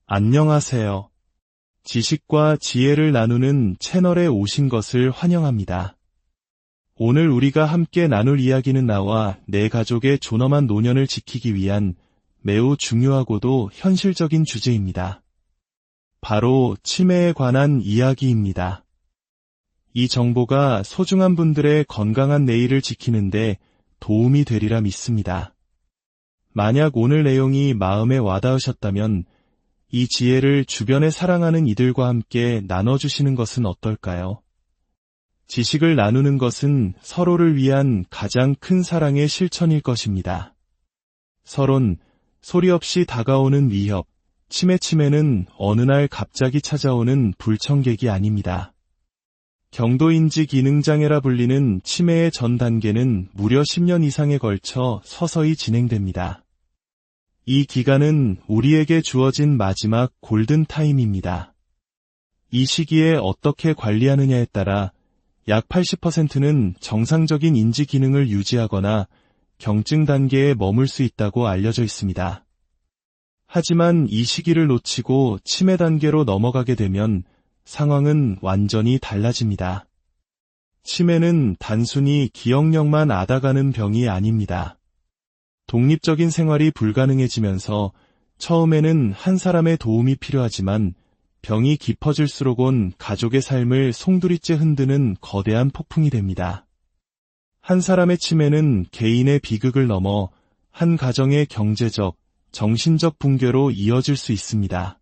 안녕하세요. 지식과 지혜를 나누는 채널에 오신 것을 환영합니다. 오늘 우리가 함께 나눌 이야기는 나와 내 가족의 존엄한 노년을 지키기 위한 매우 중요하고도 현실적인 주제입니다. 바로 치매에 관한 이야기입니다. 이 정보가 소중한 분들의 건강한 내일을 지키는데 도움이 되리라 믿습니다. 만약 오늘 내용이 마음에 와닿으셨다면 이 지혜를 주변에 사랑하는 이들과 함께 나눠주시는 것은 어떨까요? 지식을 나누는 것은 서로를 위한 가장 큰 사랑의 실천일 것입니다. 서론, 소리 없이 다가오는 위협, 치매는 어느 날 갑자기 찾아오는 불청객이 아닙니다. 경도인지 기능장애라 불리는 치매의 전 단계는 무려 10년 이상에 걸쳐 서서히 진행됩니다. 이 기간은 우리에게 주어진 마지막 골든타임입니다. 이 시기에 어떻게 관리하느냐에 따라 약 80%는 정상적인 인지 기능을 유지하거나 경증 단계에 머물 수 있다고 알려져 있습니다. 하지만 이 시기를 놓치고 치매 단계로 넘어가게 되면 상황은 완전히 달라집니다. 치매는 단순히 기억력만 앗아가는 병이 아닙니다. 독립적인 생활이 불가능해지면서 처음에는 한 사람의 도움이 필요하지만 병이 깊어질수록 온 가족의 삶을 송두리째 흔드는 거대한 폭풍이 됩니다. 한 사람의 치매는 개인의 비극을 넘어 한 가정의 경제적, 정신적 붕괴로 이어질 수 있습니다.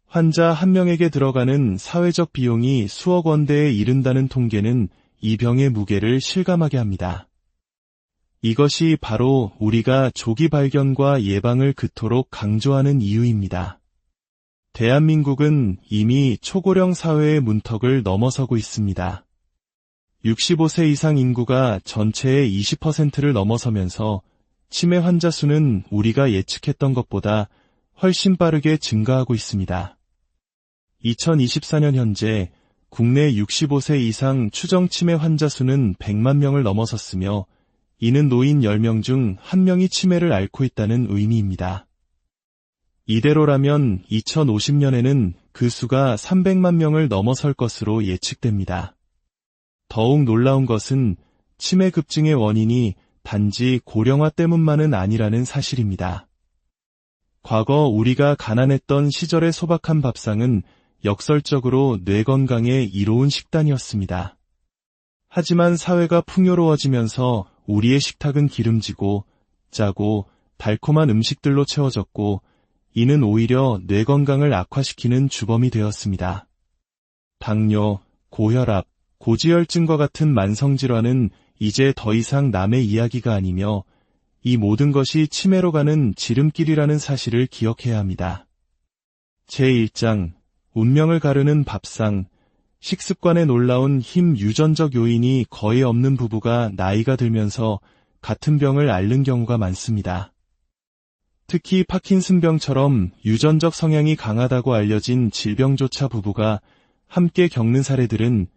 환자 한 명에게 들어가는 사회적 비용이 수억 원대에 이른다는 통계는 이 병의 무게를 실감하게 합니다. 이것이 바로 우리가 조기 발견과 예방을 그토록 강조하는 이유입니다. 대한민국은 이미 초고령 사회의 문턱을 넘어서고 있습니다. 65세 이상 인구가 전체의 20%를 넘어서면서 치매 환자 수는 우리가 예측했던 것보다 훨씬 빠르게 증가하고 있습니다. 2024년 현재 국내 65세 이상 추정 치매 환자 수는 100만 명을 넘어섰으며 이는 노인 10명 중 1명이 치매를 앓고 있다는 의미입니다. 이대로라면 2050년에는 그 수가 300만 명을 넘어설 것으로 예측됩니다. 더욱 놀라운 것은 치매 급증의 원인이 단지 고령화 때문만은 아니라는 사실입니다. 과거 우리가 가난했던 시절의 소박한 밥상은 역설적으로 뇌 건강에 이로운 식단이었습니다. 하지만 사회가 풍요로워지면서 우리의 식탁은 기름지고 짜고 달콤한 음식들로 채워졌고 이는 오히려 뇌 건강을 악화시키는 주범이 되었습니다. 당뇨, 고혈압, 고지혈증과 같은 만성질환은 이제 더 이상 남의 이야기가 아니며 이 모든 것이 치매로 가는 지름길이라는 사실을 기억해야 합니다. 제1장, 운명을 가르는 밥상, 식습관에 놀라운 힘 유전적 요인이 거의 없는 부부가 나이가 들면서 같은 병을 앓는 경우가 많습니다. 특히 파킨슨병처럼 유전적 성향이 강하다고 알려진 질병조차 부부가 함께 겪는 사례들은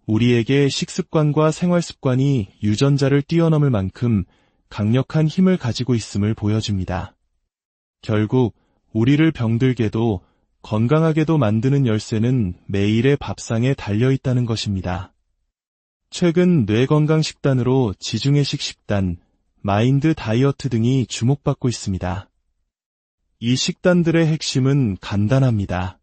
우리에게 식습관과 생활습관이 유전자를 뛰어넘을 만큼 강력한 힘을 가지고 있음을 보여줍니다. 결국 우리를 병들게도 건강하게도 만드는 열쇠는 매일의 밥상에 달려있다는 것입니다. 최근 뇌건강식단으로 지중해식 식단, 마인드 다이어트 등이 주목받고 있습니다. 이 식단들의 핵심은 간단합니다.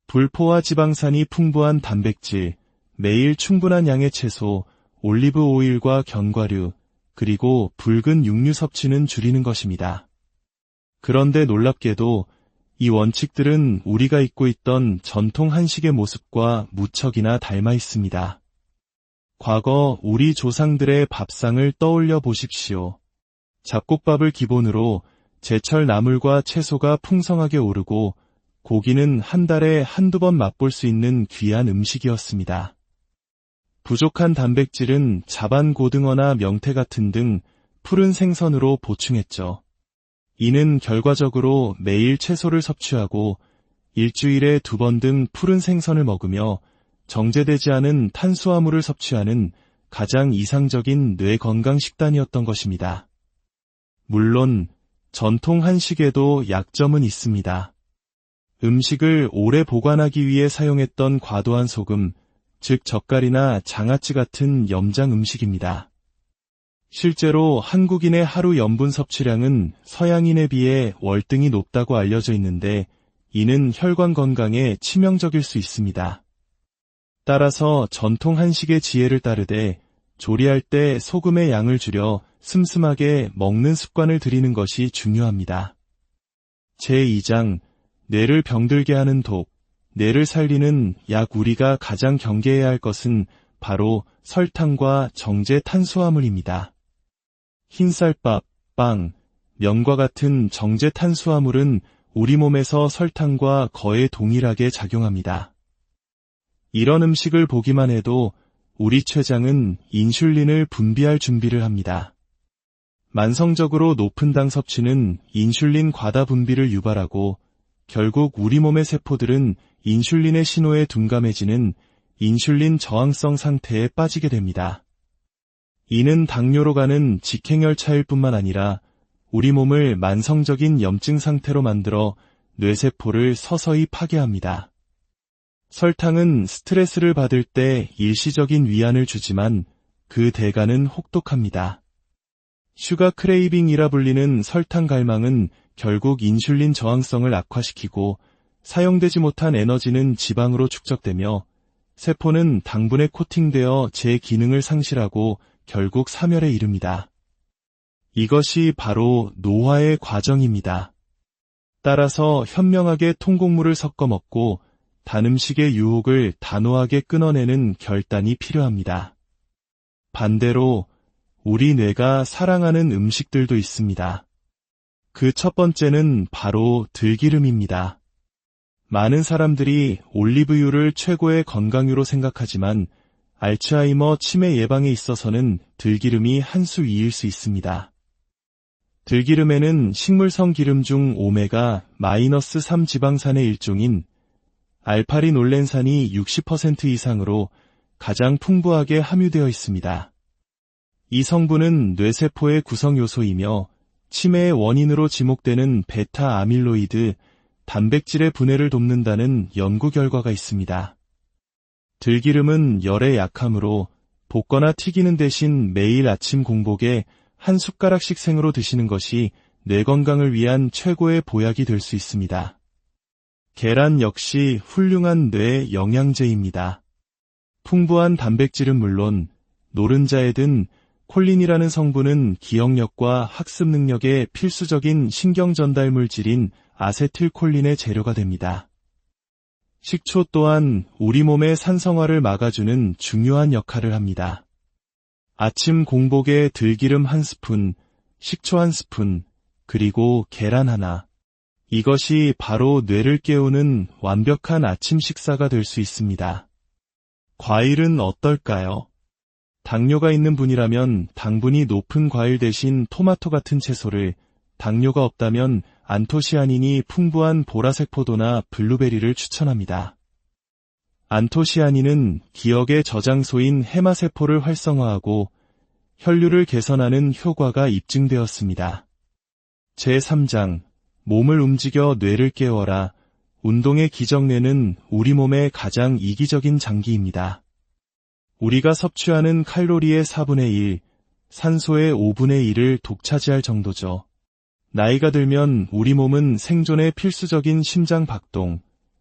불포화 지방산이 풍부한 단백질, 매일 충분한 양의 채소, 올리브 오일과 견과류, 그리고 붉은 육류 섭취는 줄이는 것입니다. 그런데 놀랍게도 이 원칙들은 우리가 잊고 있던 전통 한식의 모습과 무척이나 닮아 있습니다. 과거 우리 조상들의 밥상을 떠올려 보십시오. 잡곡밥을 기본으로 제철 나물과 채소가 풍성하게 오르고 고기는 한 달에 한두 번 맛볼 수 있는 귀한 음식이었습니다. 부족한 단백질은 자반 고등어나 명태 같은 등 푸른 생선으로 보충했죠. 이는 결과적으로 매일 채소를 섭취하고 일주일에 2번 등 푸른 생선을 먹으며 정제되지 않은 탄수화물을 섭취하는 가장 이상적인 뇌 건강 식단이었던 것입니다. 물론 전통 한식에도 약점은 있습니다. 음식을 오래 보관하기 위해 사용했던 과도한 소금, 즉 젓갈이나 장아찌 같은 염장 음식입니다. 실제로 한국인의 하루 염분 섭취량은 서양인에 비해 월등히 높다고 알려져 있는데 이는 혈관 건강에 치명적일 수 있습니다. 따라서 전통 한식의 지혜를 따르되 조리할 때 소금의 양을 줄여 슴슴하게 먹는 습관을 들이는 것이 중요합니다. 제2장 뇌를 병들게 하는 독, 뇌를 살리는 약. 우리가 가장 경계해야 할 것은 바로 설탕과 정제 탄수화물입니다. 흰쌀밥, 빵, 면과 같은 정제 탄수화물은 우리 몸에서 설탕과 거의 동일하게 작용합니다. 이런 음식을 보기만 해도 우리 췌장은 인슐린을 분비할 준비를 합니다. 만성적으로 높은 당 섭취는 인슐린 과다 분비를 유발하고 결국 우리 몸의 세포들은 인슐린의 신호에 둔감해지는 인슐린 저항성 상태에 빠지게 됩니다. 이는 당뇨로 가는 직행열차일 뿐만 아니라 우리 몸을 만성적인 염증 상태로 만들어 뇌세포를 서서히 파괴합니다. 설탕은 스트레스를 받을 때 일시적인 위안을 주지만 그 대가는 혹독합니다. 슈가 크레이빙이라 불리는 설탕 갈망은 결국 인슐린 저항성을 악화시키고 사용되지 못한 에너지는 지방으로 축적되며 세포는 당분에 코팅되어 제 기능을 상실하고 결국 사멸에 이릅니다. 이것이 바로 노화의 과정입니다. 따라서 현명하게 통곡물을 섞어 먹고 단 음식의 유혹을 단호하게 끊어내는 결단이 필요합니다. 반대로 우리 뇌가 사랑하는 음식들도 있습니다. 그 첫 번째는 바로 들기름입니다. 많은 사람들이 올리브유를 최고의 건강유로 생각하지만 알츠하이머 치매 예방에 있어서는 들기름이 한 수 위일 수 있습니다. 들기름에는 식물성 기름 중 오메가-3 지방산의 일종인 알파리놀렌산이 60% 이상으로 가장 풍부하게 함유되어 있습니다. 이 성분은 뇌세포의 구성 요소이며 치매의 원인으로 지목되는 베타 아밀로이드, 단백질의 분해를 돕는다는 연구 결과가 있습니다. 들기름은 열에 약하므로 볶거나 튀기는 대신 매일 아침 공복에 한 숟가락씩 생으로 드시는 것이 뇌 건강을 위한 최고의 보약이 될 수 있습니다. 계란 역시 훌륭한 뇌 영양제입니다. 풍부한 단백질은 물론 노른자에 든 콜린이라는 성분은 기억력과 학습 능력에 필수적인 신경 전달 물질인 아세틸콜린의 재료가 됩니다. 식초 또한 우리 몸의 산성화를 막아주는 중요한 역할을 합니다. 아침 공복에 들기름 한 스푼, 식초 한 스푼, 그리고 계란 하나. 이것이 바로 뇌를 깨우는 완벽한 아침 식사가 될 수 있습니다. 과일은 어떨까요? 당뇨가 있는 분이라면 당분이 높은 과일 대신 토마토 같은 채소를, 당뇨가 없다면 안토시아닌이 풍부한 보라색 포도나 블루베리를 추천합니다. 안토시아닌은 기억의 저장소인 해마세포를 활성화하고 혈류를 개선하는 효과가 입증되었습니다. 제3장, 몸을 움직여 뇌를 깨워라. 운동의 기정뇌는 우리 몸의 가장 이기적인 장기입니다. 우리가 섭취하는 칼로리의 4분의 1, 산소의 5분의 1을 독차지할 정도죠. 나이가 들면 우리 몸은 생존에 필수적인 심장 박동,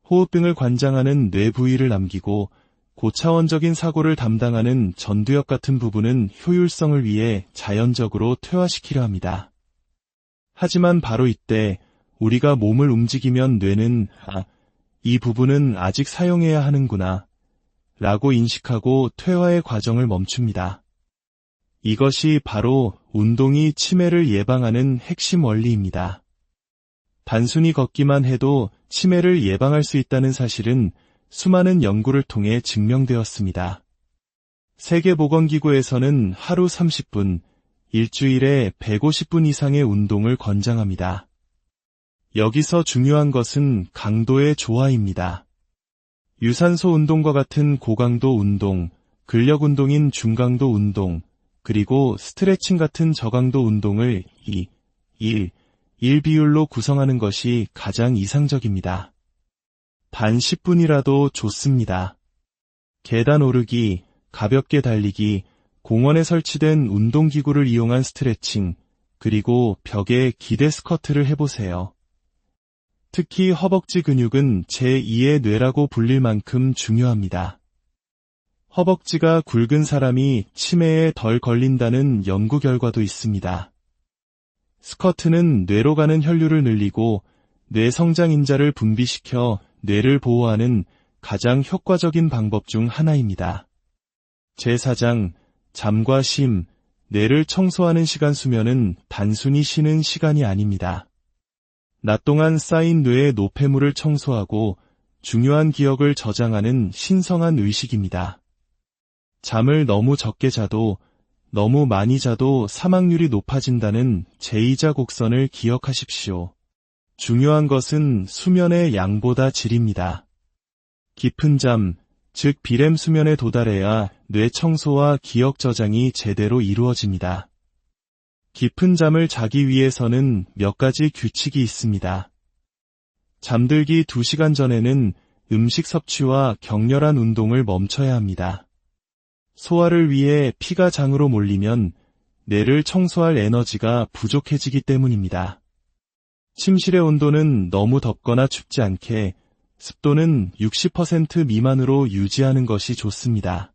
호흡 등을 관장하는 뇌 부위를 남기고 고차원적인 사고를 담당하는 전두엽 같은 부분은 효율성을 위해 자연적으로 퇴화시키려 합니다. 하지만 바로 이때 우리가 몸을 움직이면 뇌는 이 부분은 아직 사용해야 하는구나 라고 인식하고 퇴화의 과정을 멈춥니다. 이것이 바로 운동이 치매를 예방하는 핵심 원리입니다. 단순히 걷기만 해도 치매를 예방할 수 있다는 사실은 수많은 연구를 통해 증명되었습니다. 세계보건기구에서는 하루 30분, 일주일에 150분 이상의 운동을 권장합니다. 여기서 중요한 것은 강도의 조화입니다. 유산소 운동과 같은 고강도 운동, 근력 운동인 중강도 운동, 그리고 스트레칭 같은 저강도 운동을 2, 1, 1 비율로 구성하는 것이 가장 이상적입니다. 단 10분이라도 좋습니다. 계단 오르기, 가볍게 달리기, 공원에 설치된 운동기구를 이용한 스트레칭, 그리고 벽에 기대 스쿼트를 해보세요. 특히 허벅지 근육은 제2의 뇌라고 불릴 만큼 중요합니다. 허벅지가 굵은 사람이 치매에 덜 걸린다는 연구 결과도 있습니다. 스쿼트는 뇌로 가는 혈류를 늘리고 뇌 성장 인자를 분비시켜 뇌를 보호하는 가장 효과적인 방법 중 하나입니다. 제4장, 잠과 쉼, 뇌를 청소하는 시간. 수면은 단순히 쉬는 시간이 아닙니다. 낮 동안 쌓인 뇌의 노폐물을 청소하고 중요한 기억을 저장하는 신성한 의식입니다. 잠을 너무 적게 자도, 너무 많이 자도 사망률이 높아진다는 제2자 곡선을 기억하십시오. 중요한 것은 수면의 양보다 질입니다. 깊은 잠, 즉 비렘 수면에 도달해야 뇌 청소와 기억 저장이 제대로 이루어집니다. 깊은 잠을 자기 위해서는 몇 가지 규칙이 있습니다. 잠들기 2시간 전에는 음식 섭취와 격렬한 운동을 멈춰야 합니다. 소화를 위해 피가 장으로 몰리면 뇌를 청소할 에너지가 부족해지기 때문입니다. 침실의 온도는 너무 덥거나 춥지 않게 습도는 60% 미만으로 유지하는 것이 좋습니다.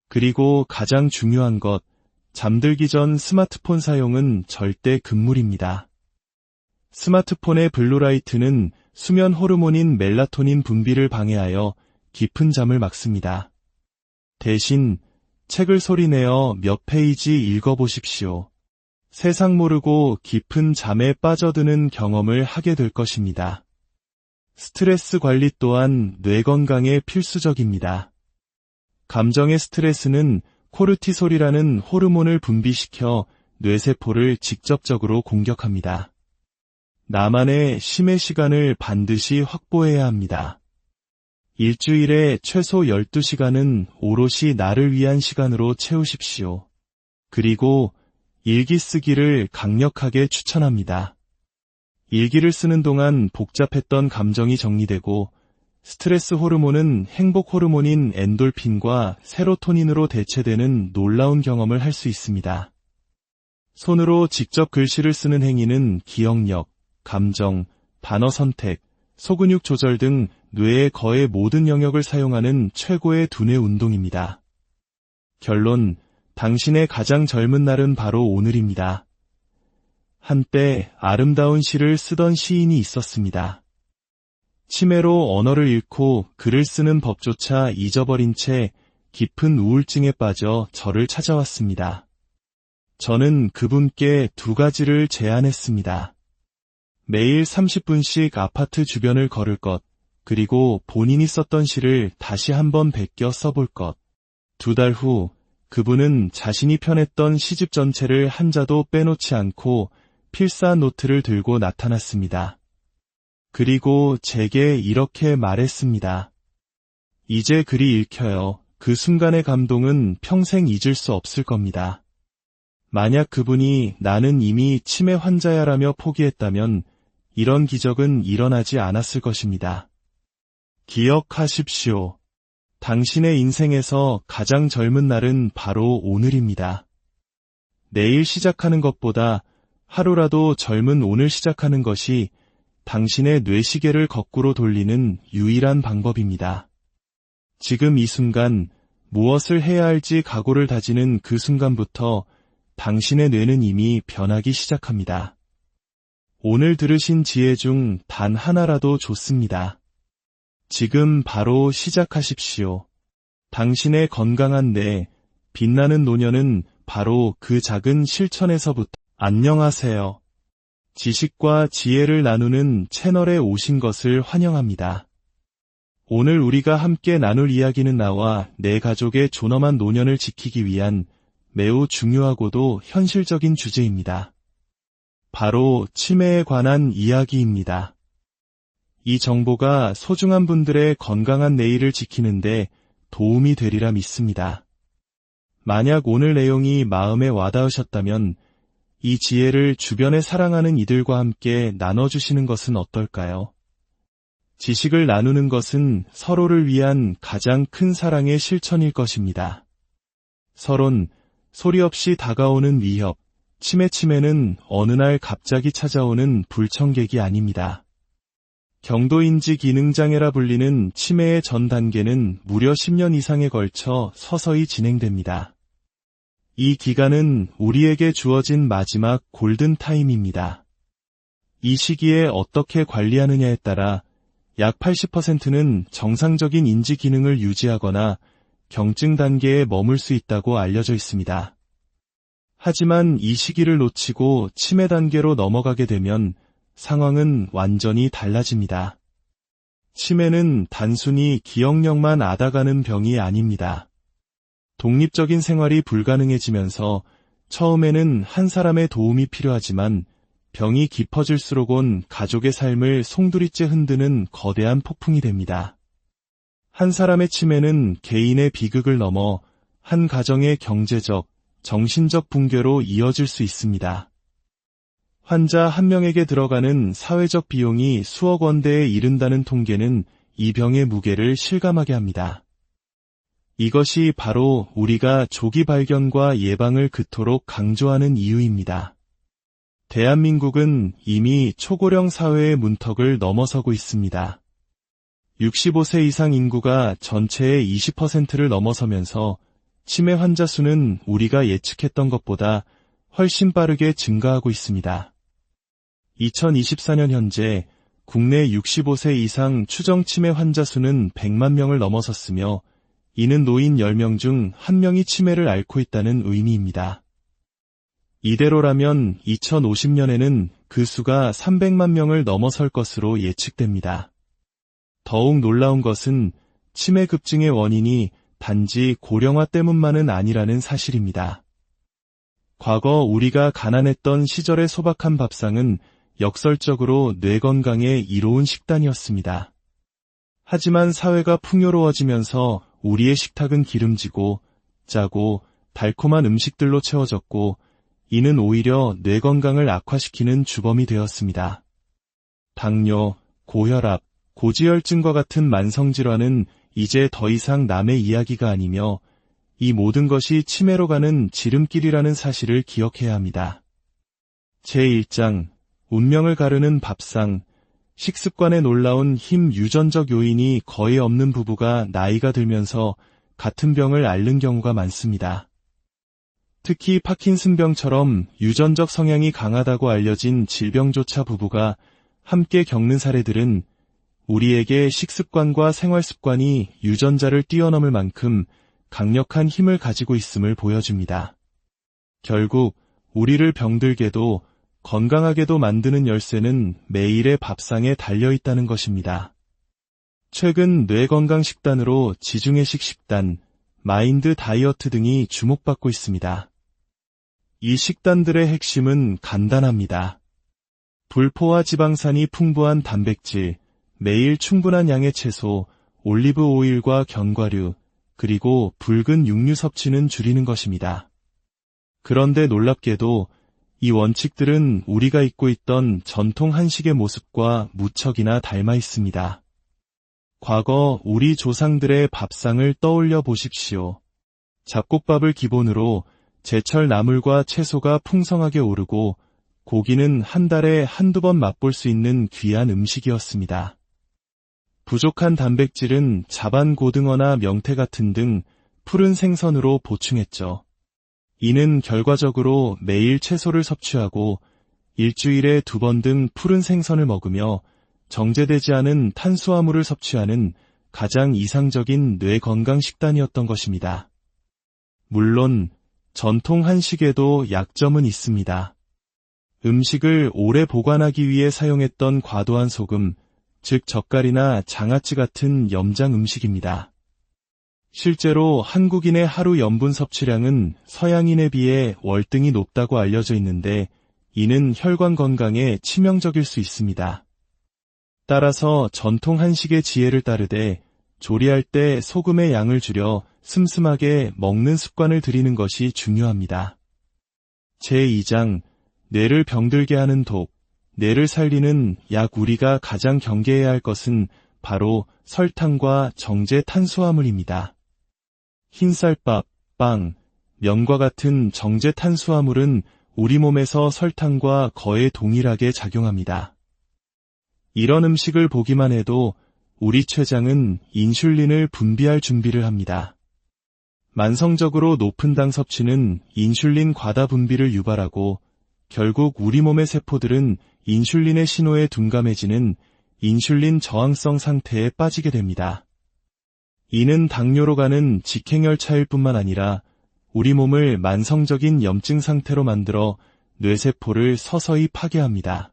그리고 가장 중요한 것, 잠들기 전 스마트폰 사용은 절대 금물입니다. 스마트폰의 블루라이트는 수면 호르몬인 멜라토닌 분비를 방해하여 깊은 잠을 막습니다. 대신 책을 소리내어 몇 페이지 읽어보십시오. 세상 모르고 깊은 잠에 빠져드는 경험을 하게 될 것입니다. 스트레스 관리 또한 뇌 건강에 필수적입니다. 감정의 스트레스는 코르티솔이라는 호르몬을 분비시켜 뇌세포를 직접적으로 공격합니다. 나만의 쉼의 시간을 반드시 확보해야 합니다. 일주일에 최소 12시간은 오롯이 나를 위한 시간으로 채우십시오. 그리고 일기 쓰기를 강력하게 추천합니다. 일기를 쓰는 동안 복잡했던 감정이 정리되고 스트레스 호르몬은 행복 호르몬인 엔돌핀과 세로토닌으로 대체되는 놀라운 경험을 할 수 있습니다. 손으로 직접 글씨를 쓰는 행위는 기억력, 감정, 단어 선택, 소근육 조절 등 뇌의 거의 모든 영역을 사용하는 최고의 두뇌 운동입니다. 결론, 당신의 가장 젊은 날은 바로 오늘입니다. 한때 아름다운 시를 쓰던 시인이 있었습니다. 치매로 언어를 잃고 글을 쓰는 법조차 잊어버린 채 깊은 우울증에 빠져 저를 찾아왔습니다. 저는 그분께 2가지를 제안했습니다. 매일 30분씩 아파트 주변을 걸을 것, 그리고 본인이 썼던 시를 다시 한번 베껴 써볼 것. 2달 후, 그분은 자신이 펴냈던 시집 전체를 한 자도 빼놓지 않고 필사한 노트를 들고 나타났습니다. 그리고 제게 이렇게 말했습니다. 이제 글이 읽혀요. 그 순간의 감동은 평생 잊을 수 없을 겁니다. 만약 그분이 나는 이미 치매 환자야라며 포기했다면 이런 기적은 일어나지 않았을 것입니다. 기억하십시오. 당신의 인생에서 가장 젊은 날은 바로 오늘입니다. 내일 시작하는 것보다 하루라도 젊은 오늘 시작하는 것이 당신의 뇌시계를 거꾸로 돌리는 유일한 방법입니다. 지금 이 순간 무엇을 해야 할지 각오를 다지는 그 순간부터 당신의 뇌는 이미 변하기 시작합니다. 오늘 들으신 지혜 중 단 하나라도 좋습니다. 지금 바로 시작하십시오. 당신의 건강한 뇌, 빛나는 노년은 바로 그 작은 실천에서부터. 안녕하세요. 지식과 지혜를 나누는 채널에 오신 것을 환영합니다. 오늘 우리가 함께 나눌 이야기는 나와 내 가족의 존엄한 노년을 지키기 위한 매우 중요하고도 현실적인 주제입니다. 바로 치매에 관한 이야기입니다. 이 정보가 소중한 분들의 건강한 내일을 지키는데 도움이 되리라 믿습니다. 만약 오늘 내용이 마음에 와닿으셨다면 이 지혜를 주변에 사랑하는 이들과 함께 나눠주시는 것은 어떨까요? 지식을 나누는 것은 서로를 위한 가장 큰 사랑의 실천일 것입니다. 서론, 소리 없이 다가오는 위협, 치매는 어느 날 갑자기 찾아오는 불청객이 아닙니다. 경도인지 기능장애라 불리는 치매의 전 단계는 무려 10년 이상에 걸쳐 서서히 진행됩니다. 이 기간은 우리에게 주어진 마지막 골든타임입니다. 이 시기에 어떻게 관리하느냐에 따라 약 80%는 정상적인 인지 기능을 유지하거나 경증 단계에 머물 수 있다고 알려져 있습니다. 하지만 이 시기를 놓치고 치매 단계로 넘어가게 되면 상황은 완전히 달라집니다. 치매는 단순히 기억력만 앗아가는 병이 아닙니다. 독립적인 생활이 불가능해지면서 처음에는 한 사람의 도움이 필요하지만 병이 깊어질수록 온 가족의 삶을 송두리째 흔드는 거대한 폭풍이 됩니다. 한 사람의 치매는 개인의 비극을 넘어 한 가정의 경제적, 정신적 붕괴로 이어질 수 있습니다. 환자 한 명에게 들어가는 사회적 비용이 수억 원대에 이른다는 통계는 이 병의 무게를 실감하게 합니다. 이것이 바로 우리가 조기 발견과 예방을 그토록 강조하는 이유입니다. 대한민국은 이미 초고령 사회의 문턱을 넘어서고 있습니다. 65세 이상 인구가 전체의 20%를 넘어서면서 치매 환자 수는 우리가 예측했던 것보다 훨씬 빠르게 증가하고 있습니다. 2024년 현재 국내 65세 이상 추정 치매 환자 수는 100만 명을 넘어섰으며 이는 노인 10명 중 1명이 치매를 앓고 있다는 의미입니다. 이대로라면 2050년에는 그 수가 300만 명을 넘어설 것으로 예측됩니다. 더욱 놀라운 것은 치매 급증의 원인이 단지 고령화 때문만은 아니라는 사실입니다. 과거 우리가 가난했던 시절의 소박한 밥상은 역설적으로 뇌 건강에 이로운 식단이었습니다. 하지만 사회가 풍요로워지면서 우리의 식탁은 기름지고 짜고 달콤한 음식들로 채워졌고 이는 오히려 뇌 건강을 악화시키는 주범이 되었습니다. 당뇨, 고혈압, 고지혈증과 같은 만성질환은 이제 더 이상 남의 이야기가 아니며 이 모든 것이 치매로 가는 지름길이라는 사실을 기억해야 합니다. 제1장, 운명을 가르는 밥상, 식습관에 놀라운 힘 유전적 요인이 거의 없는 부부가 나이가 들면서 같은 병을 앓는 경우가 많습니다. 특히 파킨슨병처럼 유전적 성향이 강하다고 알려진 질병조차 부부가 함께 겪는 사례들은 우리에게 식습관과 생활습관이 유전자를 뛰어넘을 만큼 강력한 힘을 가지고 있음을 보여줍니다. 결국 우리를 병들게도 건강하게도 만드는 열쇠는 매일의 밥상에 달려있다는 것입니다. 최근 뇌건강식단으로 지중해식 식단, 마인드 다이어트 등이 주목받고 있습니다. 이 식단들의 핵심은 간단합니다. 불포화 지방산이 풍부한 단백질, 매일 충분한 양의 채소, 올리브 오일과 견과류, 그리고 붉은 육류 섭취는 줄이는 것입니다. 그런데 놀랍게도 이 원칙들은 우리가 잊고 있던 전통 한식의 모습과 무척이나 닮아 있습니다. 과거 우리 조상들의 밥상을 떠올려 보십시오. 잡곡밥을 기본으로 제철 나물과 채소가 풍성하게 오르고 고기는 한 달에 한두 번 맛볼 수 있는 귀한 음식이었습니다. 부족한 단백질은 자반 고등어나 명태 같은 등 푸른 생선으로 보충했죠. 이는 결과적으로 매일 채소를 섭취하고 일주일에 2번 등 푸른 생선을 먹으며 정제되지 않은 탄수화물을 섭취하는 가장 이상적인 뇌 건강 식단이었던 것입니다. 물론 전통 한식에도 약점은 있습니다. 음식을 오래 보관하기 위해 사용했던 과도한 소금, 즉 젓갈이나 장아찌 같은 염장 음식입니다. 실제로 한국인의 하루 염분 섭취량은 서양인에 비해 월등히 높다고 알려져 있는데 이는 혈관 건강에 치명적일 수 있습니다. 따라서 전통 한식의 지혜를 따르되 조리할 때 소금의 양을 줄여 슴슴하게 먹는 습관을 들이는 것이 중요합니다. 제2장, 뇌를 병들게 하는 독, 뇌를 살리는 약. 우리가 가장 경계해야 할 것은 바로 설탕과 정제 탄수화물입니다. 흰쌀밥, 빵, 면과 같은 정제 탄수화물은 우리 몸에서 설탕과 거의 동일하게 작용합니다. 이런 음식을 보기만 해도 우리 췌장은 인슐린을 분비할 준비를 합니다. 만성적으로 높은 당 섭취는 인슐린 과다 분비를 유발하고 결국 우리 몸의 세포들은 인슐린의 신호에 둔감해지는 인슐린 저항성 상태에 빠지게 됩니다. 이는 당뇨로 가는 직행열차일 뿐만 아니라 우리 몸을 만성적인 염증 상태로 만들어 뇌세포를 서서히 파괴합니다.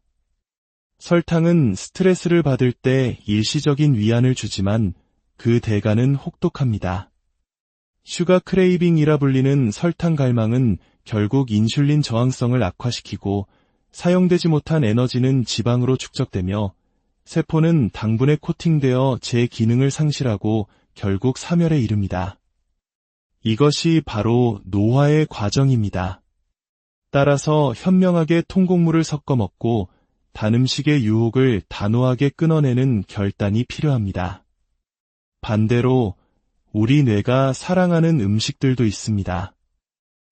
설탕은 스트레스를 받을 때 일시적인 위안을 주지만 그 대가는 혹독합니다. 슈가 크레이빙이라 불리는 설탕 갈망은 결국 인슐린 저항성을 악화시키고 사용되지 못한 에너지는 지방으로 축적되며 세포는 당분에 코팅되어 제 기능을 상실하고 결국 사멸에 이릅니다. 이것이 바로 노화의 과정입니다. 따라서 현명하게 통곡물을 섞어 먹고 단 음식의 유혹을 단호하게 끊어내는 결단이 필요합니다. 반대로 우리 뇌가 사랑하는 음식들도 있습니다.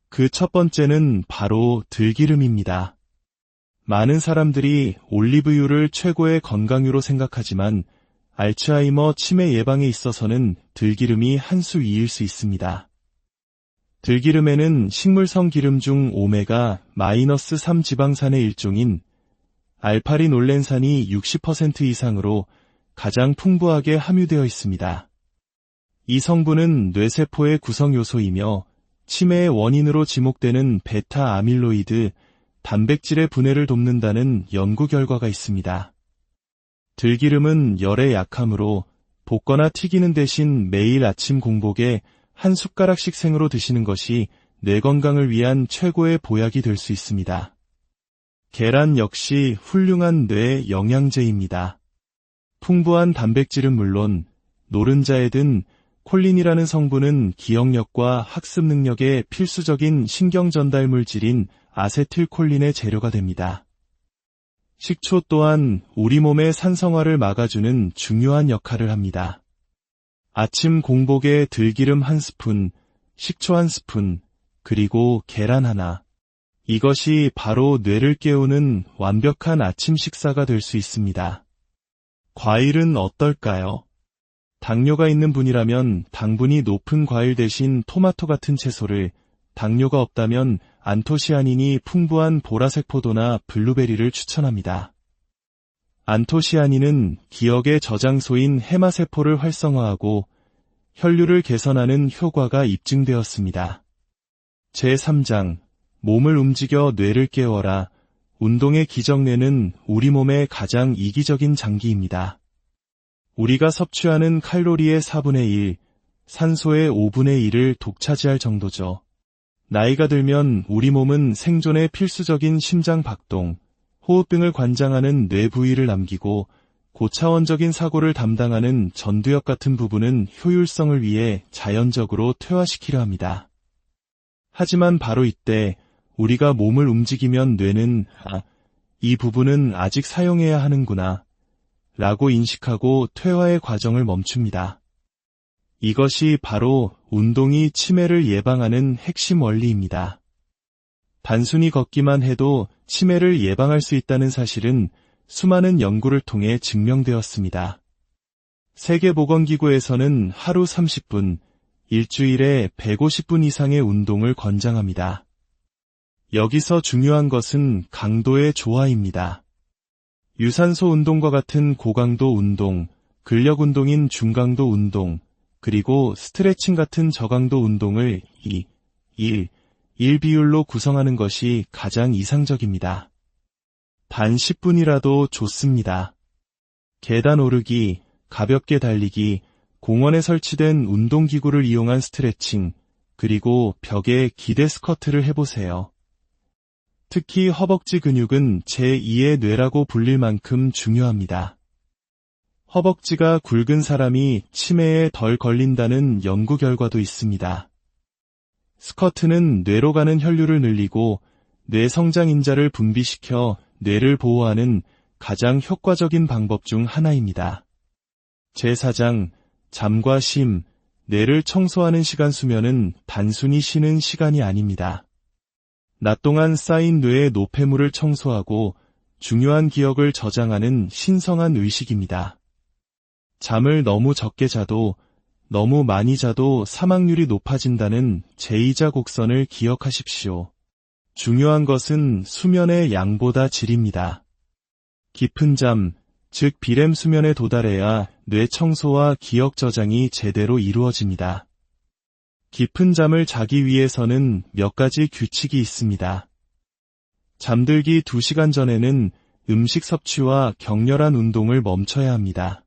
그 첫 번째는 바로 들기름입니다. 많은 사람들이 올리브유를 최고의 건강유로 생각하지만 알츠하이머 치매 예방에 있어서는 들기름이 한 수 위일 수 있습니다. 들기름에는 식물성 기름 중 오메가-3 지방산의 일종인 알파리놀렌산이 60% 이상으로 가장 풍부하게 함유되어 있습니다. 이 성분은 뇌세포의 구성 요소이며 치매의 원인으로 지목되는 베타 아밀로이드, 단백질의 분해를 돕는다는 연구 결과가 있습니다. 들기름은 열에 약하므로 볶거나 튀기는 대신 매일 아침 공복에 한 숟가락씩 생으로 드시는 것이 뇌 건강을 위한 최고의 보약이 될 수 있습니다. 계란 역시 훌륭한 뇌 영양제입니다. 풍부한 단백질은 물론 노른자에 든 콜린이라는 성분은 기억력과 학습 능력에 필수적인 신경 전달 물질인 아세틸콜린의 재료가 됩니다. 식초 또한 우리 몸의 산성화를 막아주는 중요한 역할을 합니다. 아침 공복에 들기름 한 스푼, 식초 한 스푼, 그리고 계란 하나. 이것이 바로 뇌를 깨우는 완벽한 아침 식사가 될 수 있습니다. 과일은 어떨까요? 당뇨가 있는 분이라면 당분이 높은 과일 대신 토마토 같은 채소를, 당뇨가 없다면 안토시아닌이 풍부한 보라색 포도나 블루베리를 추천합니다. 안토시아닌은 기억의 저장소인 해마세포를 활성화하고 혈류를 개선하는 효과가 입증되었습니다. 제3장, 몸을 움직여 뇌를 깨워라. 운동의 기정뇌는 우리 몸의 가장 이기적인 장기입니다. 우리가 섭취하는 칼로리의 4분의 1, 산소의 5분의 1을 독차지할 정도죠. 나이가 들면 우리 몸은 생존에 필수적인 심장 박동, 호흡 등을 관장하는 뇌 부위를 남기고 고차원적인 사고를 담당하는 전두엽 같은 부분은 효율성을 위해 자연적으로 퇴화시키려 합니다. 하지만 바로 이때 우리가 몸을 움직이면 뇌는 이 부분은 아직 사용해야 하는구나 라고 인식하고 퇴화의 과정을 멈춥니다. 이것이 바로 운동이 치매를 예방하는 핵심 원리입니다. 단순히 걷기만 해도 치매를 예방할 수 있다는 사실은 수많은 연구를 통해 증명되었습니다. 세계보건기구에서는 하루 30분, 일주일에 150분 이상의 운동을 권장합니다. 여기서 중요한 것은 강도의 조화입니다. 유산소 운동과 같은 고강도 운동, 근력 운동인 중강도 운동, 그리고 스트레칭 같은 저강도 운동을 1 비율로 구성하는 것이 가장 이상적입니다. 단 10분이라도 좋습니다. 계단 오르기, 가볍게 달리기, 공원에 설치된 운동기구를 이용한 스트레칭, 그리고 벽에 기대 스쿼트를 해보세요. 특히 허벅지 근육은 제2의 뇌라고 불릴 만큼 중요합니다. 허벅지가 굵은 사람이 치매에 덜 걸린다는 연구 결과도 있습니다. 스쿼트는 뇌로 가는 혈류를 늘리고 뇌 성장 인자를 분비시켜 뇌를 보호하는 가장 효과적인 방법 중 하나입니다. 제4장 잠과 쉼, 뇌를 청소하는 시간. 수면은 단순히 쉬는 시간이 아닙니다. 낮 동안 쌓인 뇌의 노폐물을 청소하고 중요한 기억을 저장하는 신성한 의식입니다. 잠을 너무 적게 자도 너무 많이 자도 사망률이 높아진다는 제2자 곡선을 기억하십시오. 중요한 것은 수면의 양보다 질입니다. 깊은 잠, 즉 비렘 수면에 도달해야 뇌 청소와 기억 저장이 제대로 이루어집니다. 깊은 잠을 자기 위해서는 몇 가지 규칙이 있습니다. 잠들기 2시간 전에는 음식 섭취와 격렬한 운동을 멈춰야 합니다.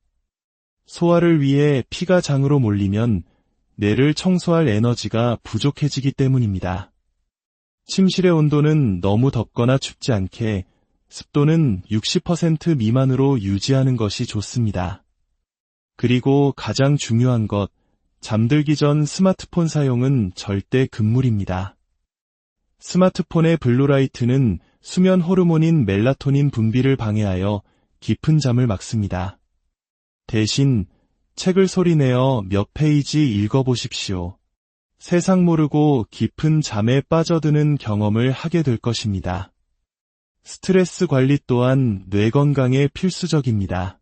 소화를 위해 피가 장으로 몰리면 뇌를 청소할 에너지가 부족해지기 때문입니다. 침실의 온도는 너무 덥거나 춥지 않게 습도는 60% 미만으로 유지하는 것이 좋습니다. 그리고 가장 중요한 것, 잠들기 전 스마트폰 사용은 절대 금물입니다. 스마트폰의 블루라이트는 수면 호르몬인 멜라토닌 분비를 방해하여 깊은 잠을 막습니다. 대신 책을 소리내어 몇 페이지 읽어보십시오. 세상 모르고 깊은 잠에 빠져드는 경험을 하게 될 것입니다. 스트레스 관리 또한 뇌 건강에 필수적입니다.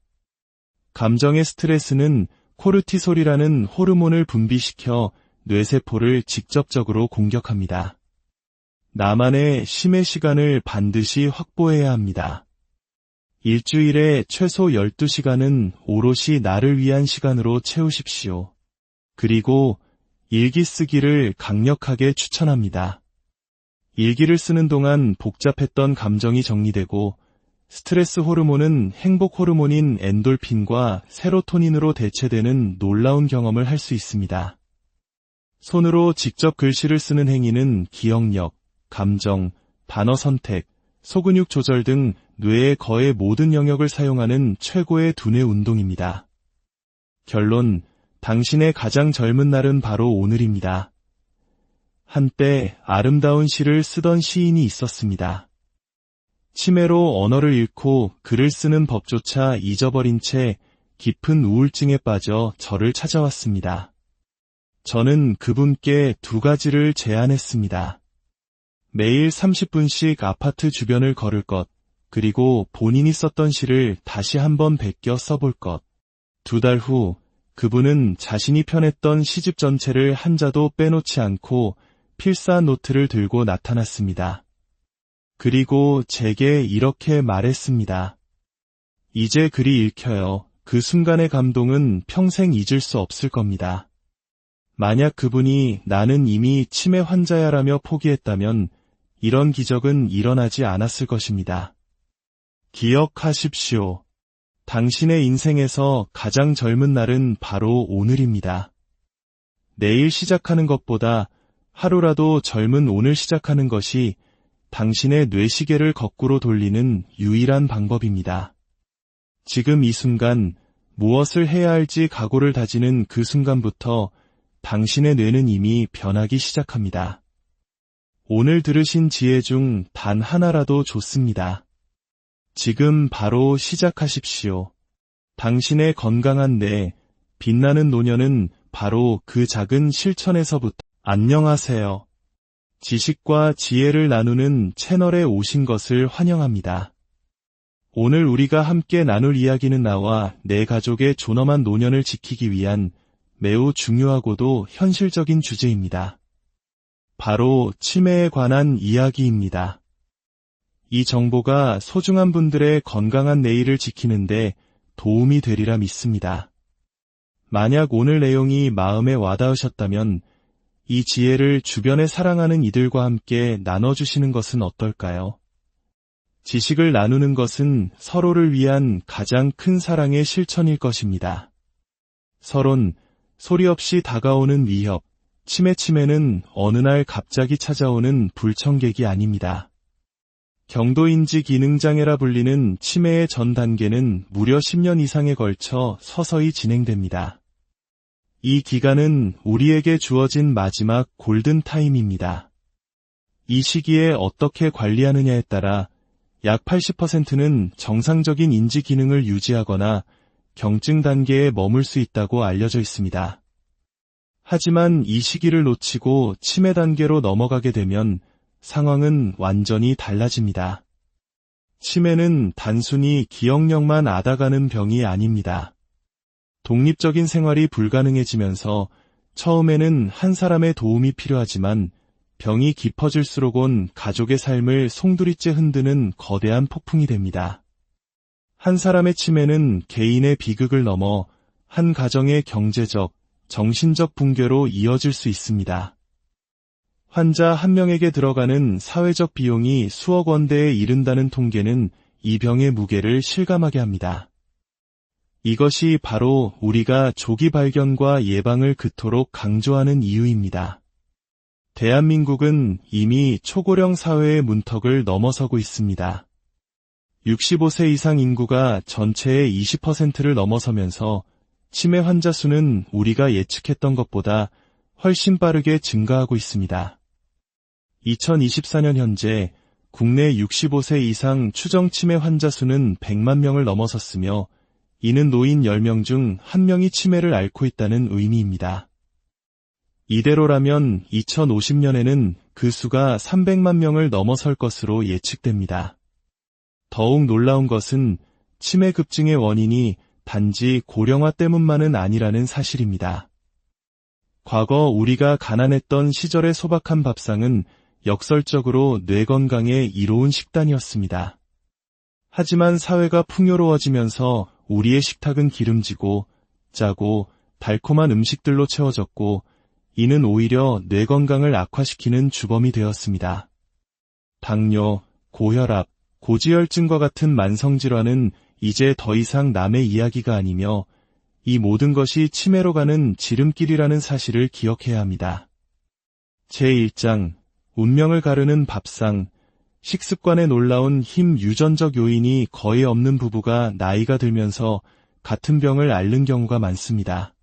감정의 스트레스는 코르티솔이라는 호르몬을 분비시켜 뇌세포를 직접적으로 공격합니다. 나만의 쉼의 시간을 반드시 확보해야 합니다. 일주일에 최소 12시간은 오롯이 나를 위한 시간으로 채우십시오. 그리고 일기 쓰기를 강력하게 추천합니다. 일기를 쓰는 동안 복잡했던 감정이 정리되고 스트레스 호르몬은 행복 호르몬인 엔돌핀과 세로토닌으로 대체되는 놀라운 경험을 할 수 있습니다. 손으로 직접 글씨를 쓰는 행위는 기억력, 감정, 단어 선택, 소근육 조절 등 뇌의 거의 모든 영역을 사용하는 최고의 두뇌 운동입니다. 결론, 당신의 가장 젊은 날은 바로 오늘입니다. 한때 아름다운 시를 쓰던 시인이 있었습니다. 치매로 언어를 잃고 글을 쓰는 법조차 잊어버린 채 깊은 우울증에 빠져 저를 찾아왔습니다. 저는 그분께 2가지를 제안했습니다. 매일 30분씩 아파트 주변을 걸을 것, 그리고 본인이 썼던 시를 다시 한번 베껴 써볼 것. 2달 후, 그분은 자신이 펴냈던 시집 전체를 한 자도 빼놓지 않고 필사한 노트를 들고 나타났습니다. 그리고 제게 이렇게 말했습니다. 이제 글이 읽혀요. 그 순간의 감동은 평생 잊을 수 없을 겁니다. 만약 그분이 나는 이미 치매 환자야라며 포기했다면 이런 기적은 일어나지 않았을 것입니다. 기억하십시오. 당신의 인생에서 가장 젊은 날은 바로 오늘입니다. 내일 시작하는 것보다 하루라도 젊은 오늘 시작하는 것이 당신의 뇌시계를 거꾸로 돌리는 유일한 방법입니다. 지금 이 순간 무엇을 해야 할지 각오를 다지는 그 순간부터 당신의 뇌는 이미 변하기 시작합니다. 오늘 들으신 지혜 중 단 하나라도 좋습니다. 지금 바로 시작하십시오. 당신의 건강한 뇌, 빛나는 노년은 바로 그 작은 실천에서부터. 안녕하세요. 지식과 지혜를 나누는 채널에 오신 것을 환영합니다. 오늘 우리가 함께 나눌 이야기는 나와 내 가족의 존엄한 노년을 지키기 위한 매우 중요하고도 현실적인 주제입니다. 바로 치매에 관한 이야기입니다. 이 정보가 소중한 분들의 건강한 내일을 지키는데 도움이 되리라 믿습니다. 만약 오늘 내용이 마음에 와닿으셨다면 이 지혜를 주변에 사랑하는 이들과 함께 나눠주시는 것은 어떨까요? 지식을 나누는 것은 서로를 위한 가장 큰 사랑의 실천일 것입니다. 서론, 소리 없이 다가오는 위협, 치매는 어느 날 갑자기 찾아오는 불청객이 아닙니다. 경도인지 기능장애라 불리는 치매의 전 단계는 무려 10년 이상에 걸쳐 서서히 진행됩니다. 이 기간은 우리에게 주어진 마지막 골든타임입니다. 이 시기에 어떻게 관리하느냐에 따라 약 80%는 정상적인 인지 기능을 유지하거나 경증 단계에 머물 수 있다고 알려져 있습니다. 하지만 이 시기를 놓치고 치매 단계로 넘어가게 되면 상황은 완전히 달라집니다. 치매는 단순히 기억력만 앗아가는 병이 아닙니다. 독립적인 생활이 불가능해지면서 처음에는 한 사람의 도움이 필요하지만 병이 깊어질수록은 가족의 삶을 송두리째 흔드는 거대한 폭풍이 됩니다. 한 사람의 치매는 개인의 비극을 넘어 한 가정의 경제적, 정신적 붕괴로 이어질 수 있습니다. 환자 한 명에게 들어가는 사회적 비용이 수억 원대에 이른다는 통계는 이 병의 무게를 실감하게 합니다. 이것이 바로 우리가 조기 발견과 예방을 그토록 강조하는 이유입니다. 대한민국은 이미 초고령 사회의 문턱을 넘어서고 있습니다. 65세 이상 인구가 전체의 20%를 넘어서면서 치매 환자 수는 우리가 예측했던 것보다 훨씬 빠르게 증가하고 있습니다. 2024년 현재 국내 65세 이상 추정 치매 환자 수는 100만 명을 넘어섰으며 이는 노인 10명 중 1명이 치매를 앓고 있다는 의미입니다. 이대로라면 2050년에는 그 수가 300만 명을 넘어설 것으로 예측됩니다. 더욱 놀라운 것은 치매 급증의 원인이 단지 고령화 때문만은 아니라는 사실입니다. 과거 우리가 가난했던 시절의 소박한 밥상은 역설적으로 뇌 건강에 이로운 식단이었습니다. 하지만 사회가 풍요로워지면서 우리의 식탁은 기름지고 짜고 달콤한 음식들로 채워졌고 이는 오히려 뇌 건강을 악화시키는 주범이 되었습니다. 당뇨, 고혈압, 고지혈증과 같은 만성질환은 이제 더 이상 남의 이야기가 아니며 이 모든 것이 치매로 가는 지름길이라는 사실을 기억해야 합니다. 제1장 운명을 가르는 밥상, 식습관에 놀라운 힘 유전적 요인이 거의 없는 부부가 나이가 들면서 같은 병을 앓는 경우가 많습니다.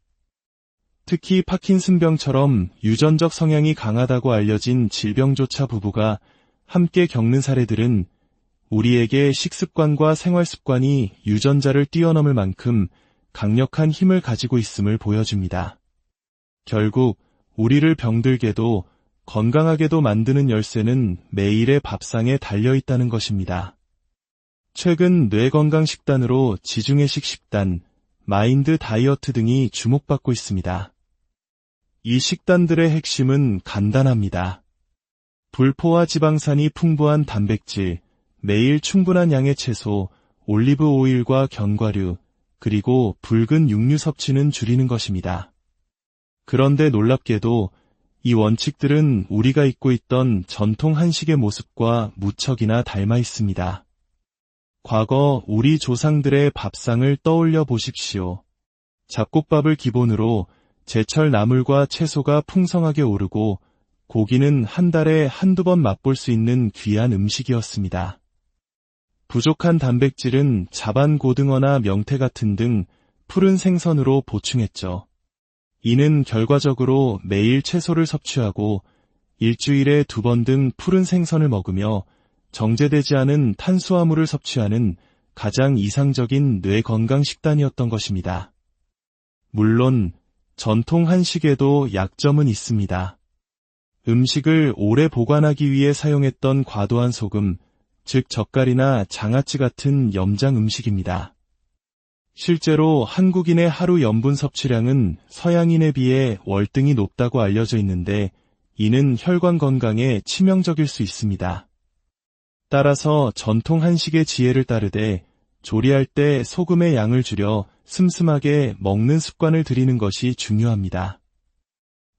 특히 파킨슨병처럼 유전적 성향이 강하다고 알려진 질병조차 부부가 함께 겪는 사례들은 우리에게 식습관과 생활습관이 유전자를 뛰어넘을 만큼 강력한 힘을 가지고 있음을 보여줍니다. 결국 우리를 병들게도 건강하게도 만드는 열쇠는 매일의 밥상에 달려있다는 것입니다. 최근 뇌건강식단으로 지중해식 식단, 마인드 다이어트 등이 주목받고 있습니다. 이 식단들의 핵심은 간단합니다. 불포화 지방산이 풍부한 단백질, 매일 충분한 양의 채소, 올리브 오일과 견과류, 그리고 붉은 육류 섭취는 줄이는 것입니다. 그런데 놀랍게도 이 원칙들은 우리가 잊고 있던 전통 한식의 모습과 무척이나 닮아 있습니다. 과거 우리 조상들의 밥상을 떠올려 보십시오. 잡곡밥을 기본으로 제철 나물과 채소가 풍성하게 오르고 고기는 한 달에 한두 번 맛볼 수 있는 귀한 음식이었습니다. 부족한 단백질은 자반 고등어나 명태 같은 등 푸른 생선으로 보충했죠. 이는 결과적으로 매일 채소를 섭취하고 일주일에 2번 등 푸른 생선을 먹으며 정제되지 않은 탄수화물을 섭취하는 가장 이상적인 뇌 건강 식단이었던 것입니다. 물론 전통 한식에도 약점은 있습니다. 음식을 오래 보관하기 위해 사용했던 과도한 소금, 즉 젓갈이나 장아찌 같은 염장 음식입니다. 실제로 한국인의 하루 염분 섭취량은 서양인에 비해 월등히 높다고 알려져 있는데 이는 혈관 건강에 치명적일 수 있습니다. 따라서 전통 한식의 지혜를 따르되 조리할 때 소금의 양을 줄여 슴슴하게 먹는 습관을 들이는 것이 중요합니다.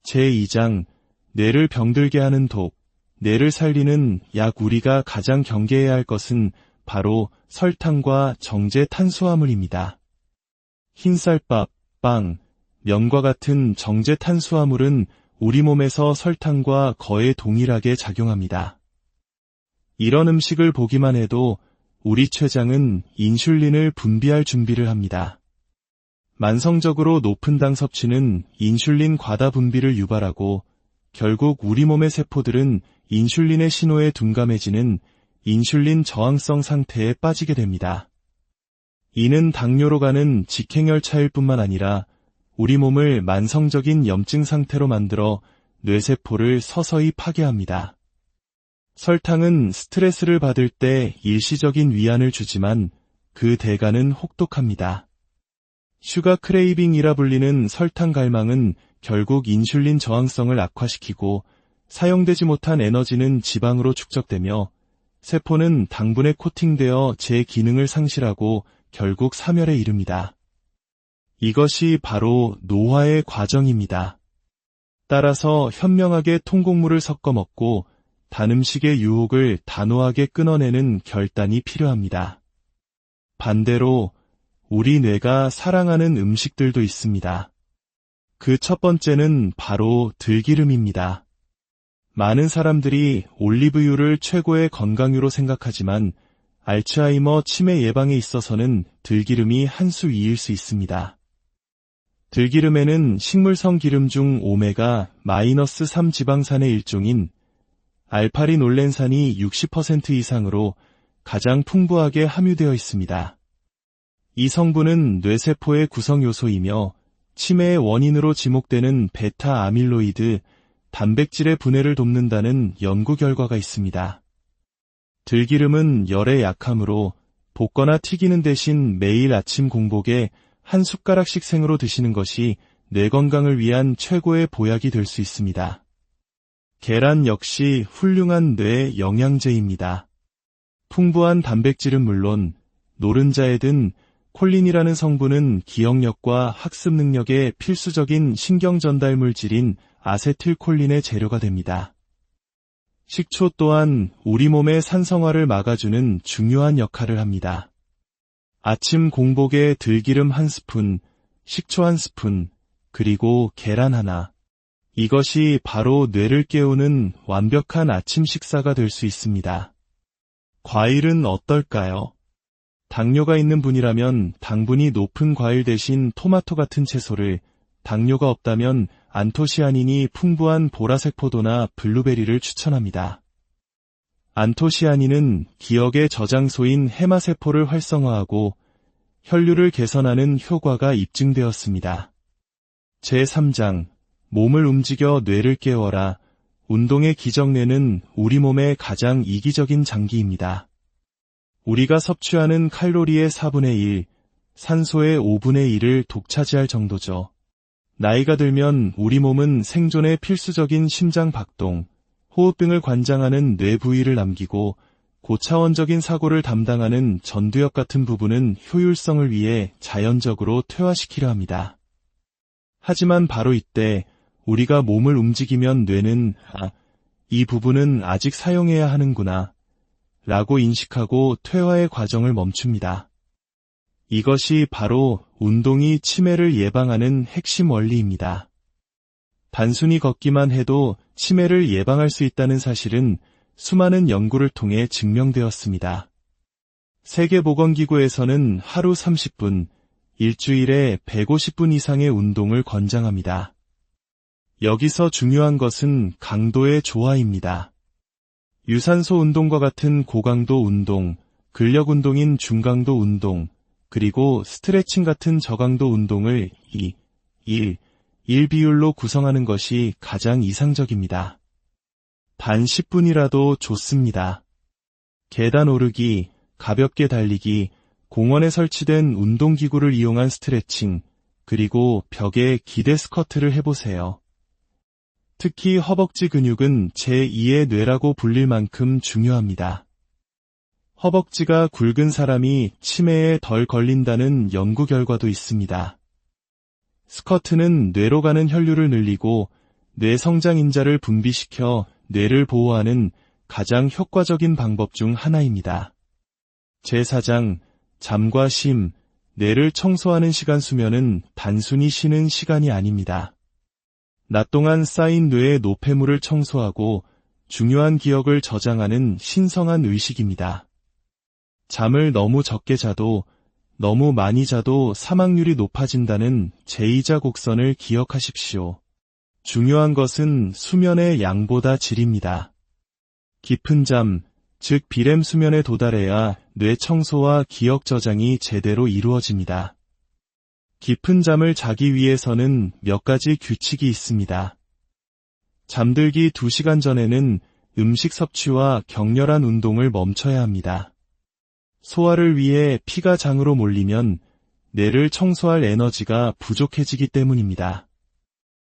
제2장 뇌를 병들게 하는 독, 뇌를 살리는 약. 우리가 가장 경계해야 할 것은 바로 설탕과 정제 탄수화물입니다. 흰쌀밥, 빵, 면과 같은 정제 탄수화물은 우리 몸에서 설탕과 거의 동일하게 작용합니다. 이런 음식을 보기만 해도 우리 췌장은 인슐린을 분비할 준비를 합니다. 만성적으로 높은 당 섭취는 인슐린 과다 분비를 유발하고 결국 우리 몸의 세포들은 인슐린의 신호에 둔감해지는 인슐린 저항성 상태에 빠지게 됩니다. 이는 당뇨로 가는 직행열차일 뿐만 아니라 우리 몸을 만성적인 염증 상태로 만들어 뇌세포를 서서히 파괴합니다. 설탕은 스트레스를 받을 때 일시적인 위안을 주지만 그 대가는 혹독합니다. 슈가 크레이빙이라 불리는 설탕 갈망은 결국 인슐린 저항성을 악화시키고 사용되지 못한 에너지는 지방으로 축적되며 세포는 당분에 코팅되어 제 기능을 상실하고 결국 사멸에 이릅니다. 이것이 바로 노화의 과정입니다. 따라서 현명하게 통곡물을 섞어 먹고 단 음식의 유혹을 단호하게 끊어내는 결단이 필요합니다. 반대로 우리 뇌가 사랑하는 음식들도 있습니다. 그 첫 번째는 바로 들기름입니다. 많은 사람들이 올리브유를 최고의 건강유로 생각하지만 알츠하이머 치매 예방에 있어서는 들기름이 한 수 위일 수 있습니다. 들기름에는 식물성 기름 중 오메가-3 지방산의 일종인 알파리놀렌산이 60% 이상으로 가장 풍부하게 함유되어 있습니다. 이 성분은 뇌세포의 구성 요소이며 치매의 원인으로 지목되는 베타 아밀로이드, 단백질의 분해를 돕는다는 연구 결과가 있습니다. 들기름은 열에 약하므로 볶거나 튀기는 대신 매일 아침 공복에 한 숟가락씩 생으로 드시는 것이 뇌 건강을 위한 최고의 보약이 될 수 있습니다. 계란 역시 훌륭한 뇌 영양제입니다. 풍부한 단백질은 물론 노른자에 든 콜린이라는 성분은 기억력과 학습 능력에 필수적인 신경 전달 물질인 아세틸콜린의 재료가 됩니다. 식초 또한 우리 몸의 산성화를 막아주는 중요한 역할을 합니다. 아침 공복에 들기름 한 스푼, 식초 한 스푼, 그리고 계란 하나. 이것이 바로 뇌를 깨우는 완벽한 아침 식사가 될 수 있습니다. 과일은 어떨까요? 당뇨가 있는 분이라면 당분이 높은 과일 대신 토마토 같은 채소를, 당뇨가 없다면 안토시아닌이 풍부한 보라색 포도나 블루베리를 추천합니다. 안토시아닌은 기억의 저장소인 해마세포를 활성화하고 혈류를 개선하는 효과가 입증되었습니다. 제3장, 몸을 움직여 뇌를 깨워라. 운동의 기정뇌는 우리 몸의 가장 이기적인 장기입니다. 우리가 섭취하는 칼로리의 4분의 1, 산소의 5분의 1을 독차지할 정도죠. 나이가 들면 우리 몸은 생존에 필수적인 심장 박동, 호흡 등을 관장하는 뇌 부위를 남기고 고차원적인 사고를 담당하는 전두엽 같은 부분은 효율성을 위해 자연적으로 퇴화시키려 합니다. 하지만 바로 이때 우리가 몸을 움직이면 뇌는 이 부분은 아직 사용해야 하는구나 라고 인식하고 퇴화의 과정을 멈춥니다. 이것이 바로 운동이 치매를 예방하는 핵심 원리입니다. 단순히 걷기만 해도 치매를 예방할 수 있다는 사실은 수많은 연구를 통해 증명되었습니다. 세계보건기구에서는 하루 30분, 일주일에 150분 이상의 운동을 권장합니다. 여기서 중요한 것은 강도의 조화입니다. 유산소 운동과 같은 고강도 운동, 근력 운동인 중강도 운동, 그리고 스트레칭 같은 저강도 운동을 2-1 비율로 구성하는 것이 가장 이상적입니다. 단 10분이라도 좋습니다. 계단 오르기, 가볍게 달리기, 공원에 설치된 운동기구를 이용한 스트레칭, 그리고 벽에 기대 스쿼트를 해보세요. 특히 허벅지 근육은 제2의 뇌라고 불릴 만큼 중요합니다. 허벅지가 굵은 사람이 치매에 덜 걸린다는 연구 결과도 있습니다. 스쿼트는 뇌로 가는 혈류를 늘리고 뇌 성장 인자를 분비시켜 뇌를 보호하는 가장 효과적인 방법 중 하나입니다. 제4장, 잠과 쉼, 뇌를 청소하는 시간 수면은 단순히 쉬는 시간이 아닙니다. 낮 동안 쌓인 뇌의 노폐물을 청소하고 중요한 기억을 저장하는 신성한 의식입니다. 잠을 너무 적게 자도 너무 많이 자도 사망률이 높아진다는 제2자 곡선을 기억하십시오. 중요한 것은 수면의 양보다 질입니다. 깊은 잠, 즉 비렘 수면에 도달해야 뇌 청소와 기억 저장이 제대로 이루어집니다. 깊은 잠을 자기 위해서는 몇 가지 규칙이 있습니다. 잠들기 2시간 전에는 음식 섭취와 격렬한 운동을 멈춰야 합니다. 소화를 위해 피가 장으로 몰리면 뇌를 청소할 에너지가 부족해지기 때문입니다.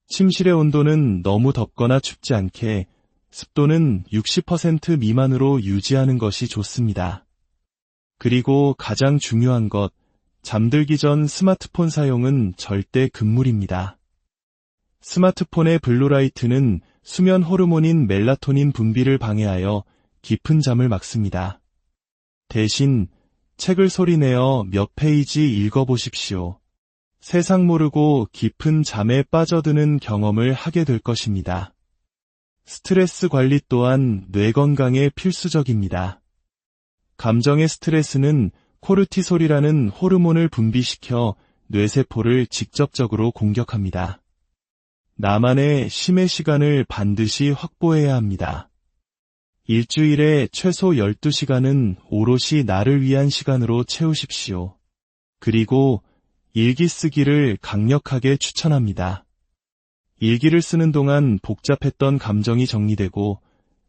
침실의 온도는 너무 덥거나 춥지 않게 습도는 60% 미만으로 유지하는 것이 좋습니다. 그리고 가장 중요한 것, 잠들기 전 스마트폰 사용은 절대 금물입니다. 스마트폰의 블루라이트는 수면 호르몬인 멜라토닌 분비를 방해하여 깊은 잠을 막습니다. 대신 책을 소리내어 몇 페이지 읽어보십시오. 세상 모르고 깊은 잠에 빠져드는 경험을 하게 될 것입니다. 스트레스 관리 또한 뇌 건강에 필수적입니다. 감정의 스트레스는 코르티솔이라는 호르몬을 분비시켜 뇌세포를 직접적으로 공격합니다. 나만의 쉼의 시간을 반드시 확보해야 합니다. 일주일에 최소 12시간은 오롯이 나를 위한 시간으로 채우십시오. 그리고 일기 쓰기를 강력하게 추천합니다. 일기를 쓰는 동안 복잡했던 감정이 정리되고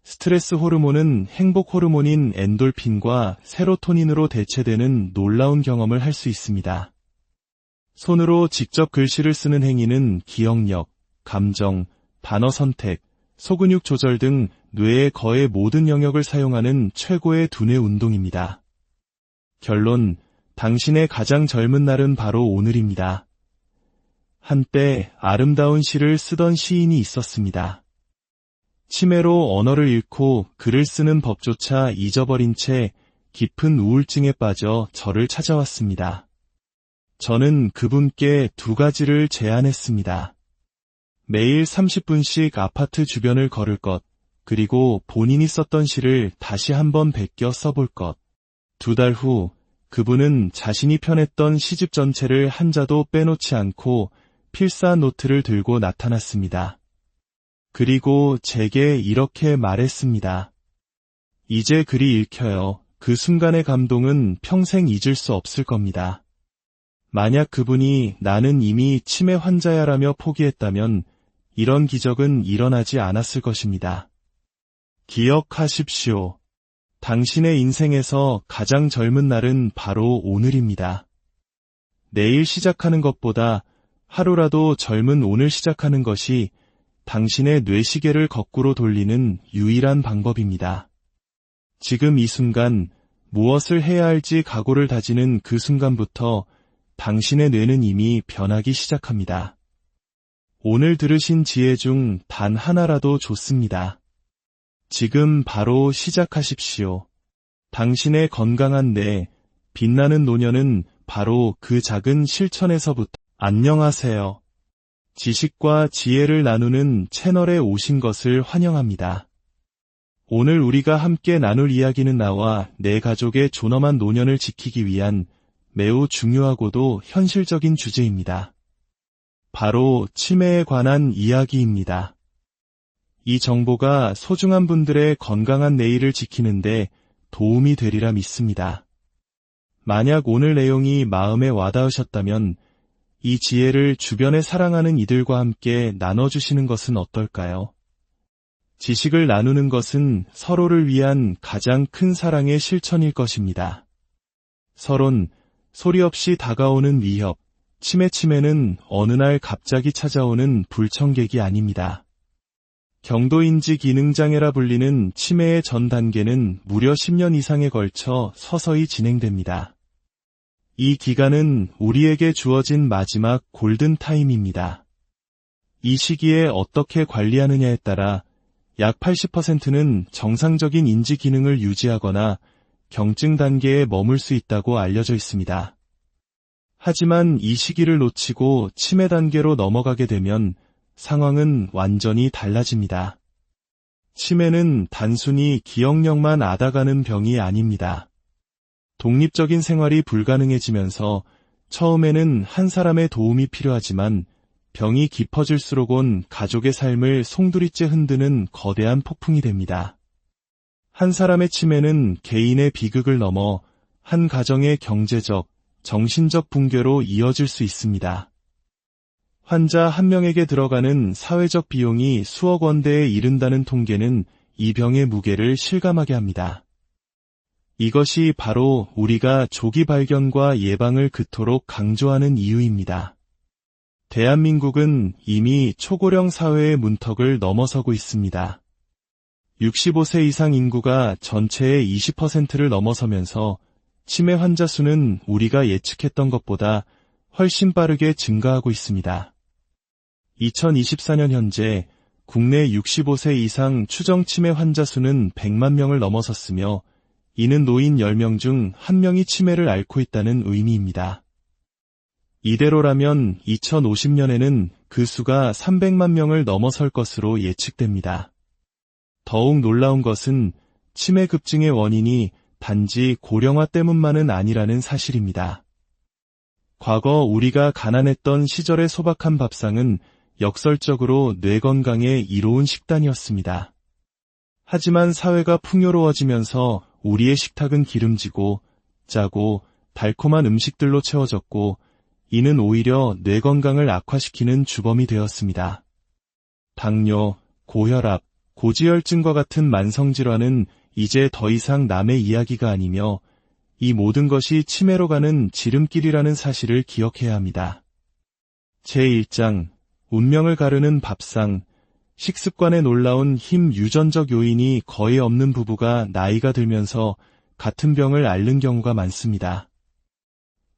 스트레스 호르몬은 행복 호르몬인 엔돌핀과 세로토닌으로 대체되는 놀라운 경험을 할 수 있습니다. 손으로 직접 글씨를 쓰는 행위는 기억력, 감정, 단어 선택, 소근육 조절 등 뇌의 거의 모든 영역을 사용하는 최고의 두뇌 운동입니다. 결론, 당신의 가장 젊은 날은 바로 오늘입니다. 한때 아름다운 시를 쓰던 시인이 있었습니다. 치매로 언어를 잃고 글을 쓰는 법조차 잊어버린 채 깊은 우울증에 빠져 저를 찾아왔습니다. 저는 그분께 2가지를 제안했습니다. 매일 30분씩 아파트 주변을 걸을 것, 그리고 본인이 썼던 시를 다시 한번 베껴 써볼 것. 2달 후 그분은 자신이 펴냈던 시집 전체를 한 자도 빼놓지 않고 필사 노트를 들고 나타났습니다. 그리고 제게 이렇게 말했습니다. 이제 글이 읽혀요. 그 순간의 감동은 평생 잊을 수 없을 겁니다. 만약 그분이 나는 이미 치매 환자야라며 포기했다면 이런 기적은 일어나지 않았을 것입니다. 기억하십시오. 당신의 인생에서 가장 젊은 날은 바로 오늘입니다. 내일 시작하는 것보다 하루라도 젊은 오늘 시작하는 것이 당신의 뇌시계를 거꾸로 돌리는 유일한 방법입니다. 지금 이 순간 무엇을 해야 할지 각오를 다지는 그 순간부터 당신의 뇌는 이미 변하기 시작합니다. 오늘 들으신 지혜 중 단 하나라도 좋습니다. 지금 바로 시작하십시오. 당신의 건강한 뇌, 빛나는 노년은 바로 그 작은 실천에서부터. 안녕하세요. 지식과 지혜를 나누는 채널에 오신 것을 환영합니다. 오늘 우리가 함께 나눌 이야기는 나와 내 가족의 존엄한 노년을 지키기 위한 매우 중요하고도 현실적인 주제입니다. 바로 치매에 관한 이야기입니다. 이 정보가 소중한 분들의 건강한 내일을 지키는데 도움이 되리라 믿습니다. 만약 오늘 내용이 마음에 와닿으셨다면 이 지혜를 주변에 사랑하는 이들과 함께 나눠주시는 것은 어떨까요? 지식을 나누는 것은 서로를 위한 가장 큰 사랑의 실천일 것입니다. 서론, 소리 없이 다가오는 위협, 치매는 어느 날 갑자기 찾아오는 불청객이 아닙니다. 경도인지 기능장애라 불리는 치매의 전 단계는 무려 10년 이상에 걸쳐 서서히 진행됩니다. 이 기간은 우리에게 주어진 마지막 골든타임입니다. 이 시기에 어떻게 관리하느냐에 따라 약 80%는 정상적인 인지 기능을 유지하거나 경증 단계에 머물 수 있다고 알려져 있습니다. 하지만 이 시기를 놓치고 치매 단계로 넘어가게 되면 상황은 완전히 달라집니다. 치매는 단순히 기억력만 앗아가는 병이 아닙니다. 독립적인 생활이 불가능해지면서 처음에는 한 사람의 도움이 필요하지만 병이 깊어질수록 온 가족의 삶을 송두리째 흔드는 거대한 폭풍이 됩니다. 한 사람의 치매는 개인의 비극을 넘어 한 가정의 경제적, 정신적 붕괴로 이어질 수 있습니다. 환자 한 명에게 들어가는 사회적 비용이 수억 원대에 이른다는 통계는 이 병의 무게를 실감하게 합니다. 이것이 바로 우리가 조기 발견과 예방을 그토록 강조하는 이유입니다. 대한민국은 이미 초고령 사회의 문턱을 넘어서고 있습니다. 65세 이상 인구가 전체의 20%를 넘어서면서 치매 환자 수는 우리가 예측했던 것보다 훨씬 빠르게 증가하고 있습니다. 2024년 현재 국내 65세 이상 추정 치매 환자 수는 100만 명을 넘어섰으며 이는 노인 10명 중 1명이 치매를 앓고 있다는 의미입니다. 이대로라면 2050년에는 그 수가 300만 명을 넘어설 것으로 예측됩니다. 더욱 놀라운 것은 치매 급증의 원인이 단지 고령화 때문만은 아니라는 사실입니다. 과거 우리가 가난했던 시절의 소박한 밥상은 역설적으로 뇌 건강에 이로운 식단이었습니다. 하지만 사회가 풍요로워지면서 우리의 식탁은 기름지고 짜고 달콤한 음식들로 채워졌고 이는 오히려 뇌 건강을 악화시키는 주범이 되었습니다. 당뇨, 고혈압, 고지혈증과 같은 만성질환은 이제 더 이상 남의 이야기가 아니며 이 모든 것이 치매로 가는 지름길이라는 사실을 기억해야 합니다. 제1장 운명을 가르는 밥상, 식습관에 놀라운 힘 유전적 요인이 거의 없는 부부가 나이가 들면서 같은 병을 앓는 경우가 많습니다.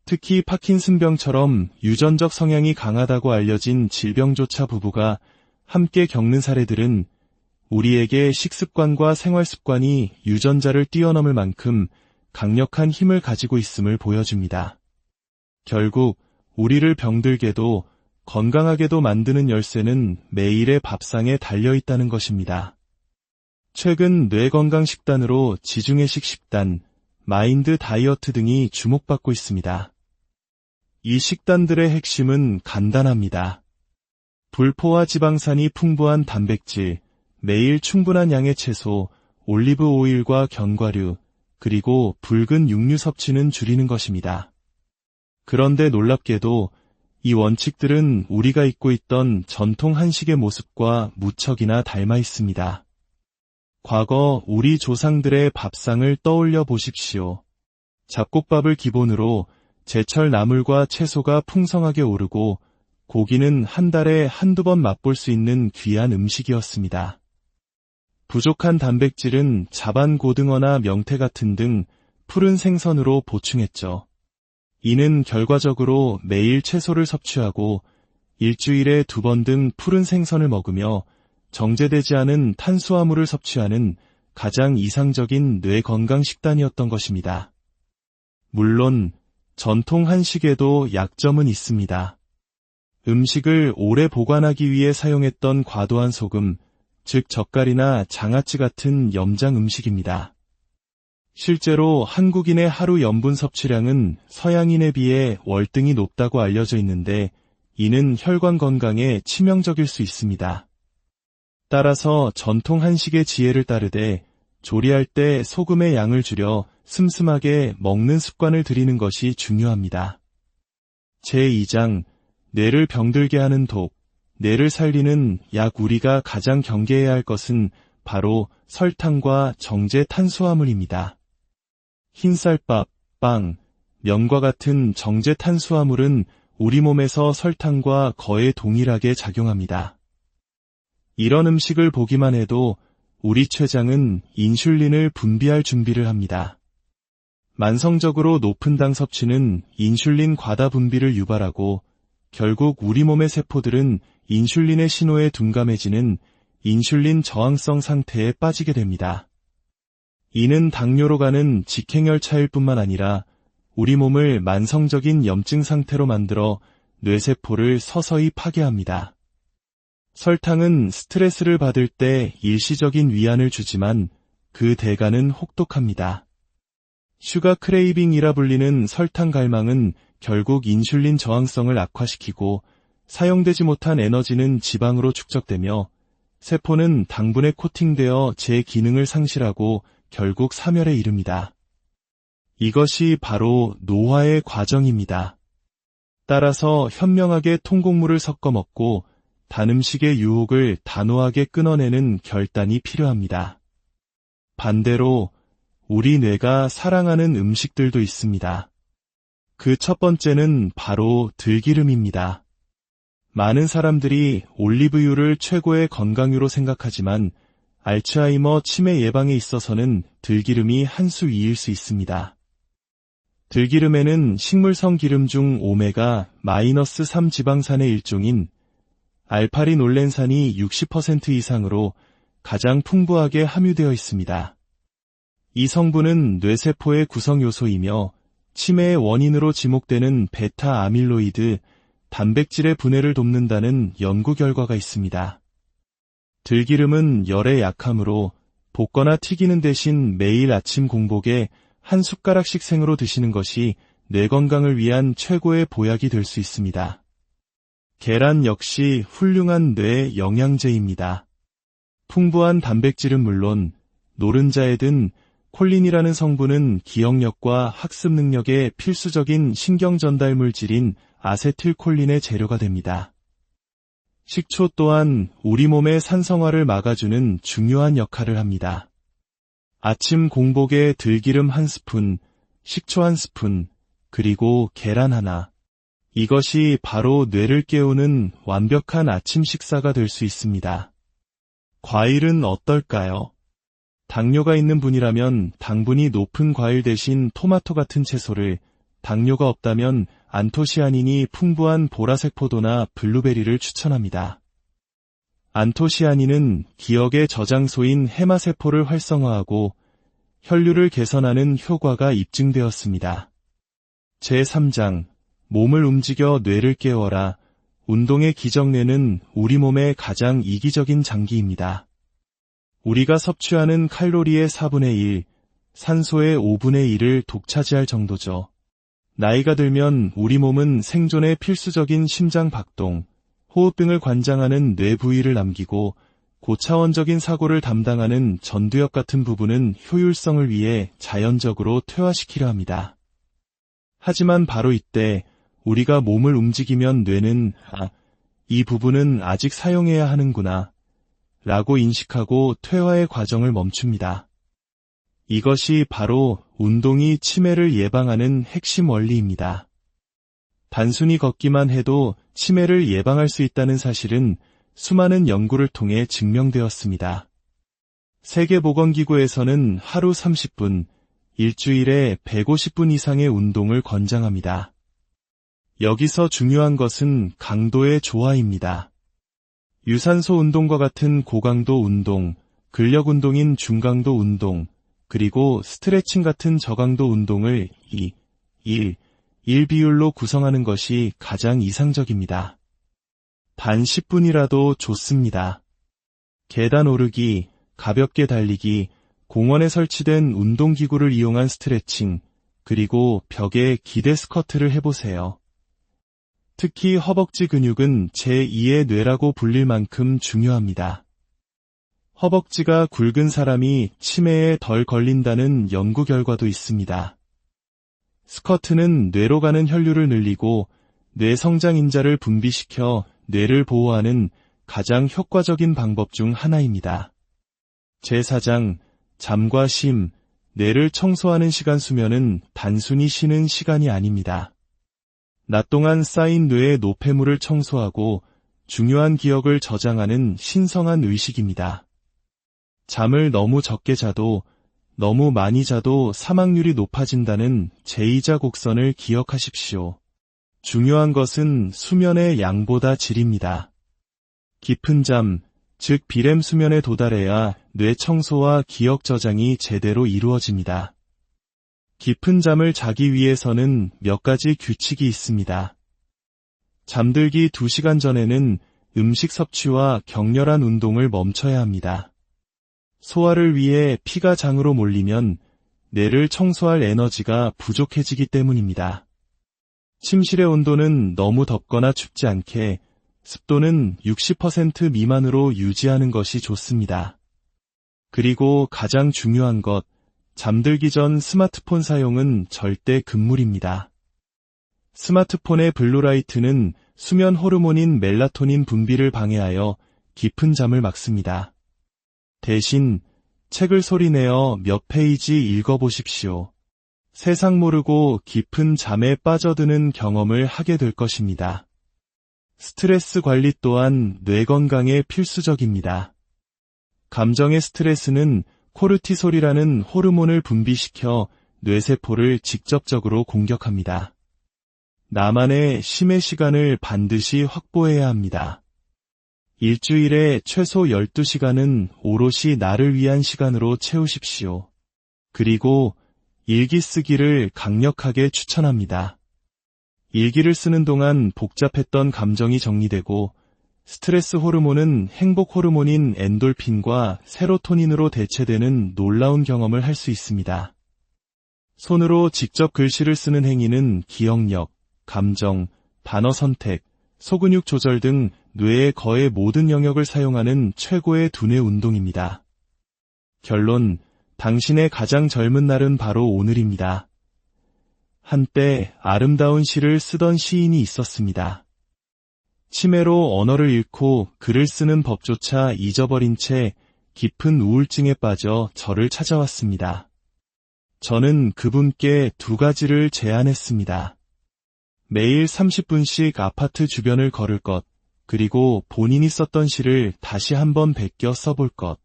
특히 파킨슨병처럼 유전적 성향이 강하다고 알려진 질병조차 부부가 함께 겪는 사례들은 우리에게 식습관과 생활습관이 유전자를 뛰어넘을 만큼 강력한 힘을 가지고 있음을 보여줍니다. 결국 우리를 병들게도 건강하게도 만드는 열쇠는 매일의 밥상에 달려있다는 것입니다. 최근 뇌건강식단으로 지중해식 식단, 마인드 다이어트 등이 주목받고 있습니다. 이 식단들의 핵심은 간단합니다. 불포화 지방산이 풍부한 단백질, 매일 충분한 양의 채소, 올리브 오일과 견과류, 그리고 붉은 육류 섭취는 줄이는 것입니다. 그런데 놀랍게도 이 원칙들은 우리가 잊고 있던 전통 한식의 모습과 무척이나 닮아 있습니다. 과거 우리 조상들의 밥상을 떠올려 보십시오. 잡곡밥을 기본으로 제철 나물과 채소가 풍성하게 오르고 고기는 한 달에 한두 번 맛볼 수 있는 귀한 음식이었습니다. 부족한 단백질은 자반 고등어나 명태 같은 등 푸른 생선으로 보충했죠. 이는 결과적으로 매일 채소를 섭취하고 일주일에 2번 등 푸른 생선을 먹으며 정제되지 않은 탄수화물을 섭취하는 가장 이상적인 뇌 건강 식단이었던 것입니다. 물론 전통 한식에도 약점은 있습니다. 음식을 오래 보관하기 위해 사용했던 과도한 소금, 즉 젓갈이나 장아찌 같은 염장 음식입니다. 실제로 한국인의 하루 염분 섭취량은 서양인에 비해 월등히 높다고 알려져 있는데 이는 혈관 건강에 치명적일 수 있습니다. 따라서 전통 한식의 지혜를 따르되 조리할 때 소금의 양을 줄여 슴슴하게 먹는 습관을 들이는 것이 중요합니다. 제2장 뇌를 병들게 하는 독, 뇌를 살리는 약. 우리가 가장 경계해야 할 것은 바로 설탕과 정제 탄수화물입니다. 흰쌀밥, 빵, 면과 같은 정제 탄수화물은 우리 몸에서 설탕과 거의 동일하게 작용합니다. 이런 음식을 보기만 해도 우리 췌장은 인슐린을 분비할 준비를 합니다. 만성적으로 높은 당 섭취는 인슐린 과다 분비를 유발하고 결국 우리 몸의 세포들은 인슐린의 신호에 둔감해지는 인슐린 저항성 상태에 빠지게 됩니다. 이는 당뇨로 가는 직행열차일 뿐만 아니라 우리 몸을 만성적인 염증 상태로 만들어 뇌세포를 서서히 파괴합니다. 설탕은 스트레스를 받을 때 일시적인 위안을 주지만 그 대가는 혹독합니다. 슈가 크레이빙이라 불리는 설탕 갈망은 결국 인슐린 저항성을 악화시키고 사용되지 못한 에너지는 지방으로 축적되며 세포는 당분에 코팅되어 제 기능을 상실하고 결국 사멸에 이릅니다. 이것이 바로 노화의 과정입니다. 따라서 현명하게 통곡물을 섞어 먹고 단 음식의 유혹을 단호하게 끊어내는 결단이 필요합니다. 반대로 우리 뇌가 사랑하는 음식들도 있습니다. 그 첫 번째는 바로 들기름입니다. 많은 사람들이 올리브유를 최고의 건강유로 생각하지만 알츠하이머 치매 예방에 있어서는 들기름이 한 수 위일 수 있습니다. 들기름에는 식물성 기름 중 오메가-3 지방산의 일종인 알파리놀렌산이 60% 이상으로 가장 풍부하게 함유되어 있습니다. 이 성분은 뇌세포의 구성 요소이며 치매의 원인으로 지목되는 베타 아밀로이드, 단백질의 분해를 돕는다는 연구 결과가 있습니다. 들기름은 열에 약하므로 볶거나 튀기는 대신 매일 아침 공복에 한 숟가락씩 생으로 드시는 것이 뇌 건강을 위한 최고의 보약이 될 수 있습니다. 계란 역시 훌륭한 뇌 영양제입니다. 풍부한 단백질은 물론 노른자에 든 콜린이라는 성분은 기억력과 학습 능력에 필수적인 신경 전달 물질인 아세틸콜린의 재료가 됩니다. 식초 또한 우리 몸의 산성화를 막아주는 중요한 역할을 합니다. 아침 공복에 들기름 한 스푼, 식초 한 스푼, 그리고 계란 하나. 이것이 바로 뇌를 깨우는 완벽한 아침 식사가 될 수 있습니다. 과일은 어떨까요? 당뇨가 있는 분이라면 당분이 높은 과일 대신 토마토 같은 채소를, 당뇨가 없다면 안토시아닌이 풍부한 보라색 포도나 블루베리를 추천합니다. 안토시아닌은 기억의 저장소인 해마세포를 활성화하고 혈류를 개선하는 효과가 입증되었습니다. 제3장, 몸을 움직여 뇌를 깨워라. 운동의 기정뇌는 우리 몸의 가장 이기적인 장기입니다. 우리가 섭취하는 칼로리의 4분의 1, 산소의 5분의 1을 독차지할 정도죠. 나이가 들면 우리 몸은 생존에 필수적인 심장 박동, 호흡 등을 관장하는 뇌 부위를 남기고 고차원적인 사고를 담당하는 전두엽 같은 부분은 효율성을 위해 자연적으로 퇴화시키려 합니다. 하지만 바로 이때 우리가 몸을 움직이면 뇌는 이 부분은 아직 사용해야 하는구나 라고 인식하고 퇴화의 과정을 멈춥니다. 이것이 바로 운동이 치매를 예방하는 핵심 원리입니다. 단순히 걷기만 해도 치매를 예방할 수 있다는 사실은 수많은 연구를 통해 증명되었습니다. 세계보건기구에서는 하루 30분, 일주일에 150분 이상의 운동을 권장합니다. 여기서 중요한 것은 강도의 조화입니다. 유산소 운동과 같은 고강도 운동, 근력 운동인 중강도 운동, 그리고 스트레칭 같은 저강도 운동을 1 비율로 구성하는 것이 가장 이상적입니다. 단 10분이라도 좋습니다. 계단 오르기, 가볍게 달리기, 공원에 설치된 운동기구를 이용한 스트레칭, 그리고 벽에 기대 스쿼트를 해보세요. 특히 허벅지 근육은 제2의 뇌라고 불릴 만큼 중요합니다. 허벅지가 굵은 사람이 치매에 덜 걸린다는 연구 결과도 있습니다. 스쿼트는 뇌로 가는 혈류를 늘리고 뇌 성장 인자를 분비시켜 뇌를 보호하는 가장 효과적인 방법 중 하나입니다. 제4장, 잠과 쉼, 뇌를 청소하는 시간 수면은 단순히 쉬는 시간이 아닙니다. 낮 동안 쌓인 뇌의 노폐물을 청소하고 중요한 기억을 저장하는 신성한 의식입니다. 잠을 너무 적게 자도 너무 많이 자도 사망률이 높아진다는 제2자 곡선을 기억하십시오. 중요한 것은 수면의 양보다 질입니다. 깊은 잠, 즉 비렘 수면에 도달해야 뇌 청소와 기억 저장이 제대로 이루어집니다. 깊은 잠을 자기 위해서는 몇 가지 규칙이 있습니다. 잠들기 2시간 전에는 음식 섭취와 격렬한 운동을 멈춰야 합니다. 소화를 위해 피가 장으로 몰리면 뇌를 청소할 에너지가 부족해지기 때문입니다. 침실의 온도는 너무 덥거나 춥지 않게 습도는 60% 미만으로 유지하는 것이 좋습니다. 그리고 가장 중요한 것, 잠들기 전 스마트폰 사용은 절대 금물입니다. 스마트폰의 블루라이트는 수면 호르몬인 멜라토닌 분비를 방해하여 깊은 잠을 막습니다. 대신 책을 소리내어 몇 페이지 읽어보십시오. 세상 모르고 깊은 잠에 빠져드는 경험을 하게 될 것입니다. 스트레스 관리 또한 뇌 건강에 필수적입니다. 감정의 스트레스는 코르티솔이라는 호르몬을 분비시켜 뇌세포를 직접적으로 공격합니다. 나만의 쉼의 시간을 반드시 확보해야 합니다. 일주일에 최소 12시간은 오롯이 나를 위한 시간으로 채우십시오. 그리고 일기 쓰기를 강력하게 추천합니다. 일기를 쓰는 동안 복잡했던 감정이 정리되고 스트레스 호르몬은 행복 호르몬인 엔돌핀과 세로토닌으로 대체되는 놀라운 경험을 할 수 있습니다. 손으로 직접 글씨를 쓰는 행위는 기억력, 감정, 단어 선택, 소근육 조절 등 뇌의 거의 모든 영역을 사용하는 최고의 두뇌 운동입니다. 결론, 당신의 가장 젊은 날은 바로 오늘입니다. 한때 아름다운 시를 쓰던 시인이 있었습니다. 치매로 언어를 잃고 글을 쓰는 법조차 잊어버린 채 깊은 우울증에 빠져 저를 찾아왔습니다. 저는 그분께 2가지를 제안했습니다. 매일 30분씩 아파트 주변을 걸을 것, 그리고 본인이 썼던 시를 다시 한번 베껴 써볼 것.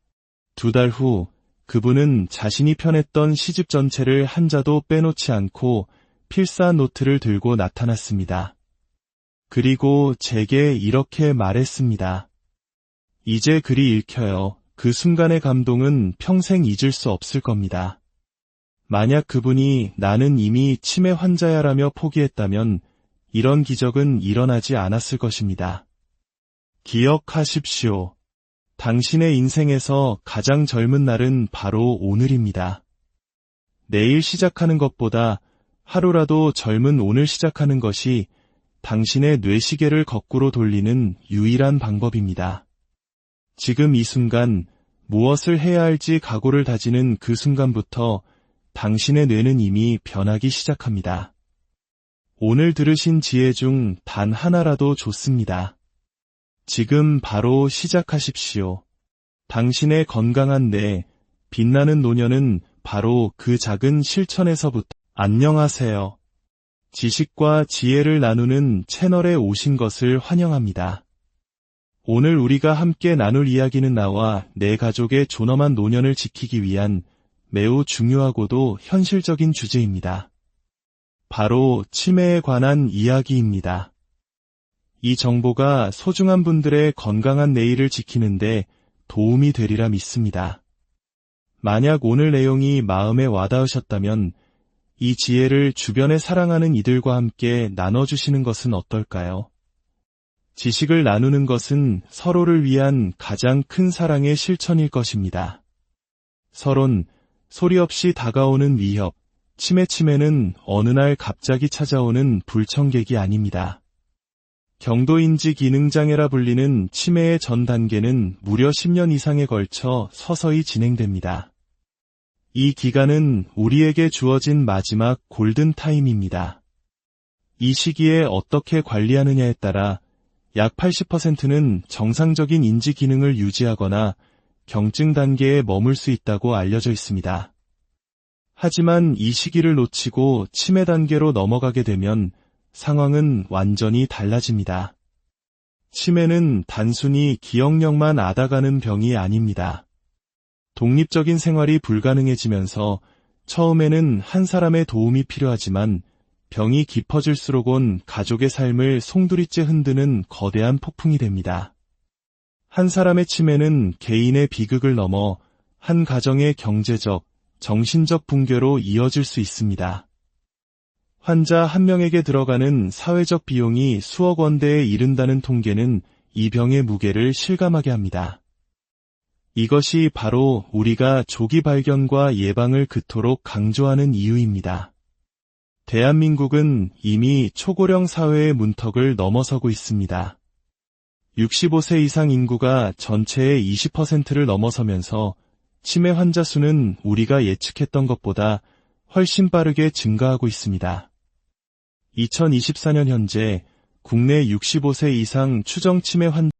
2달 후 그분은 자신이 펴냈던 시집 전체를 한 자도 빼놓지 않고 필사 노트를 들고 나타났습니다. 그리고 제게 이렇게 말했습니다. 이제 글이 읽혀요. 그 순간의 감동은 평생 잊을 수 없을 겁니다. 만약 그분이 나는 이미 치매 환자야라며 포기했다면 이런 기적은 일어나지 않았을 것입니다. 기억하십시오. 당신의 인생에서 가장 젊은 날은 바로 오늘입니다. 내일 시작하는 것보다 하루라도 젊은 오늘 시작하는 것이 당신의 뇌시계를 거꾸로 돌리는 유일한 방법입니다. 지금 이 순간 무엇을 해야 할지 각오를 다지는 그 순간부터 당신의 뇌는 이미 변하기 시작합니다. 오늘 들으신 지혜 중 단 하나라도 좋습니다. 지금 바로 시작하십시오. 당신의 건강한 뇌, 빛나는 노년은 바로 그 작은 실천에서부터. 안녕하세요. 지식과 지혜를 나누는 채널에 오신 것을 환영합니다. 오늘 우리가 함께 나눌 이야기는 나와 내 가족의 존엄한 노년을 지키기 위한 매우 중요하고도 현실적인 주제입니다. 바로 치매에 관한 이야기입니다. 이 정보가 소중한 분들의 건강한 내일을 지키는데 도움이 되리라 믿습니다. 만약 오늘 내용이 마음에 와닿으셨다면 이 지혜를 주변에 사랑하는 이들과 함께 나눠주시는 것은 어떨까요? 지식을 나누는 것은 서로를 위한 가장 큰 사랑의 실천일 것입니다. 서론, 소리 없이 다가오는 위협, 치매는 어느 날 갑자기 찾아오는 불청객이 아닙니다. 경도인지 기능장애라 불리는 치매의 전 단계는 무려 10년 이상에 걸쳐 서서히 진행됩니다. 이 기간은 우리에게 주어진 마지막 골든타임입니다. 이 시기에 어떻게 관리하느냐에 따라 약 80%는 정상적인 인지 기능을 유지하거나 경증 단계에 머물 수 있다고 알려져 있습니다. 하지만 이 시기를 놓치고 치매 단계로 넘어가게 되면 상황은 완전히 달라집니다. 치매는 단순히 기억력만 앗아가는 병이 아닙니다. 독립적인 생활이 불가능해지면서 처음에는 한 사람의 도움이 필요하지만 병이 깊어질수록 온 가족의 삶을 송두리째 흔드는 거대한 폭풍이 됩니다. 한 사람의 치매는 개인의 비극을 넘어 한 가정의 경제적, 정신적 붕괴로 이어질 수 있습니다. 환자 한 명에게 들어가는 사회적 비용이 수억 원대에 이른다는 통계는 이 병의 무게를 실감하게 합니다. 이것이 바로 우리가 조기 발견과 예방을 그토록 강조하는 이유입니다. 대한민국은 이미 초고령 사회의 문턱을 넘어서고 있습니다. 65세 이상 인구가 전체의 20%를 넘어서면서 치매 환자 수는 우리가 예측했던 것보다 훨씬 빠르게 증가하고 있습니다. 2024년 현재 국내 65세 이상 추정 치매 환자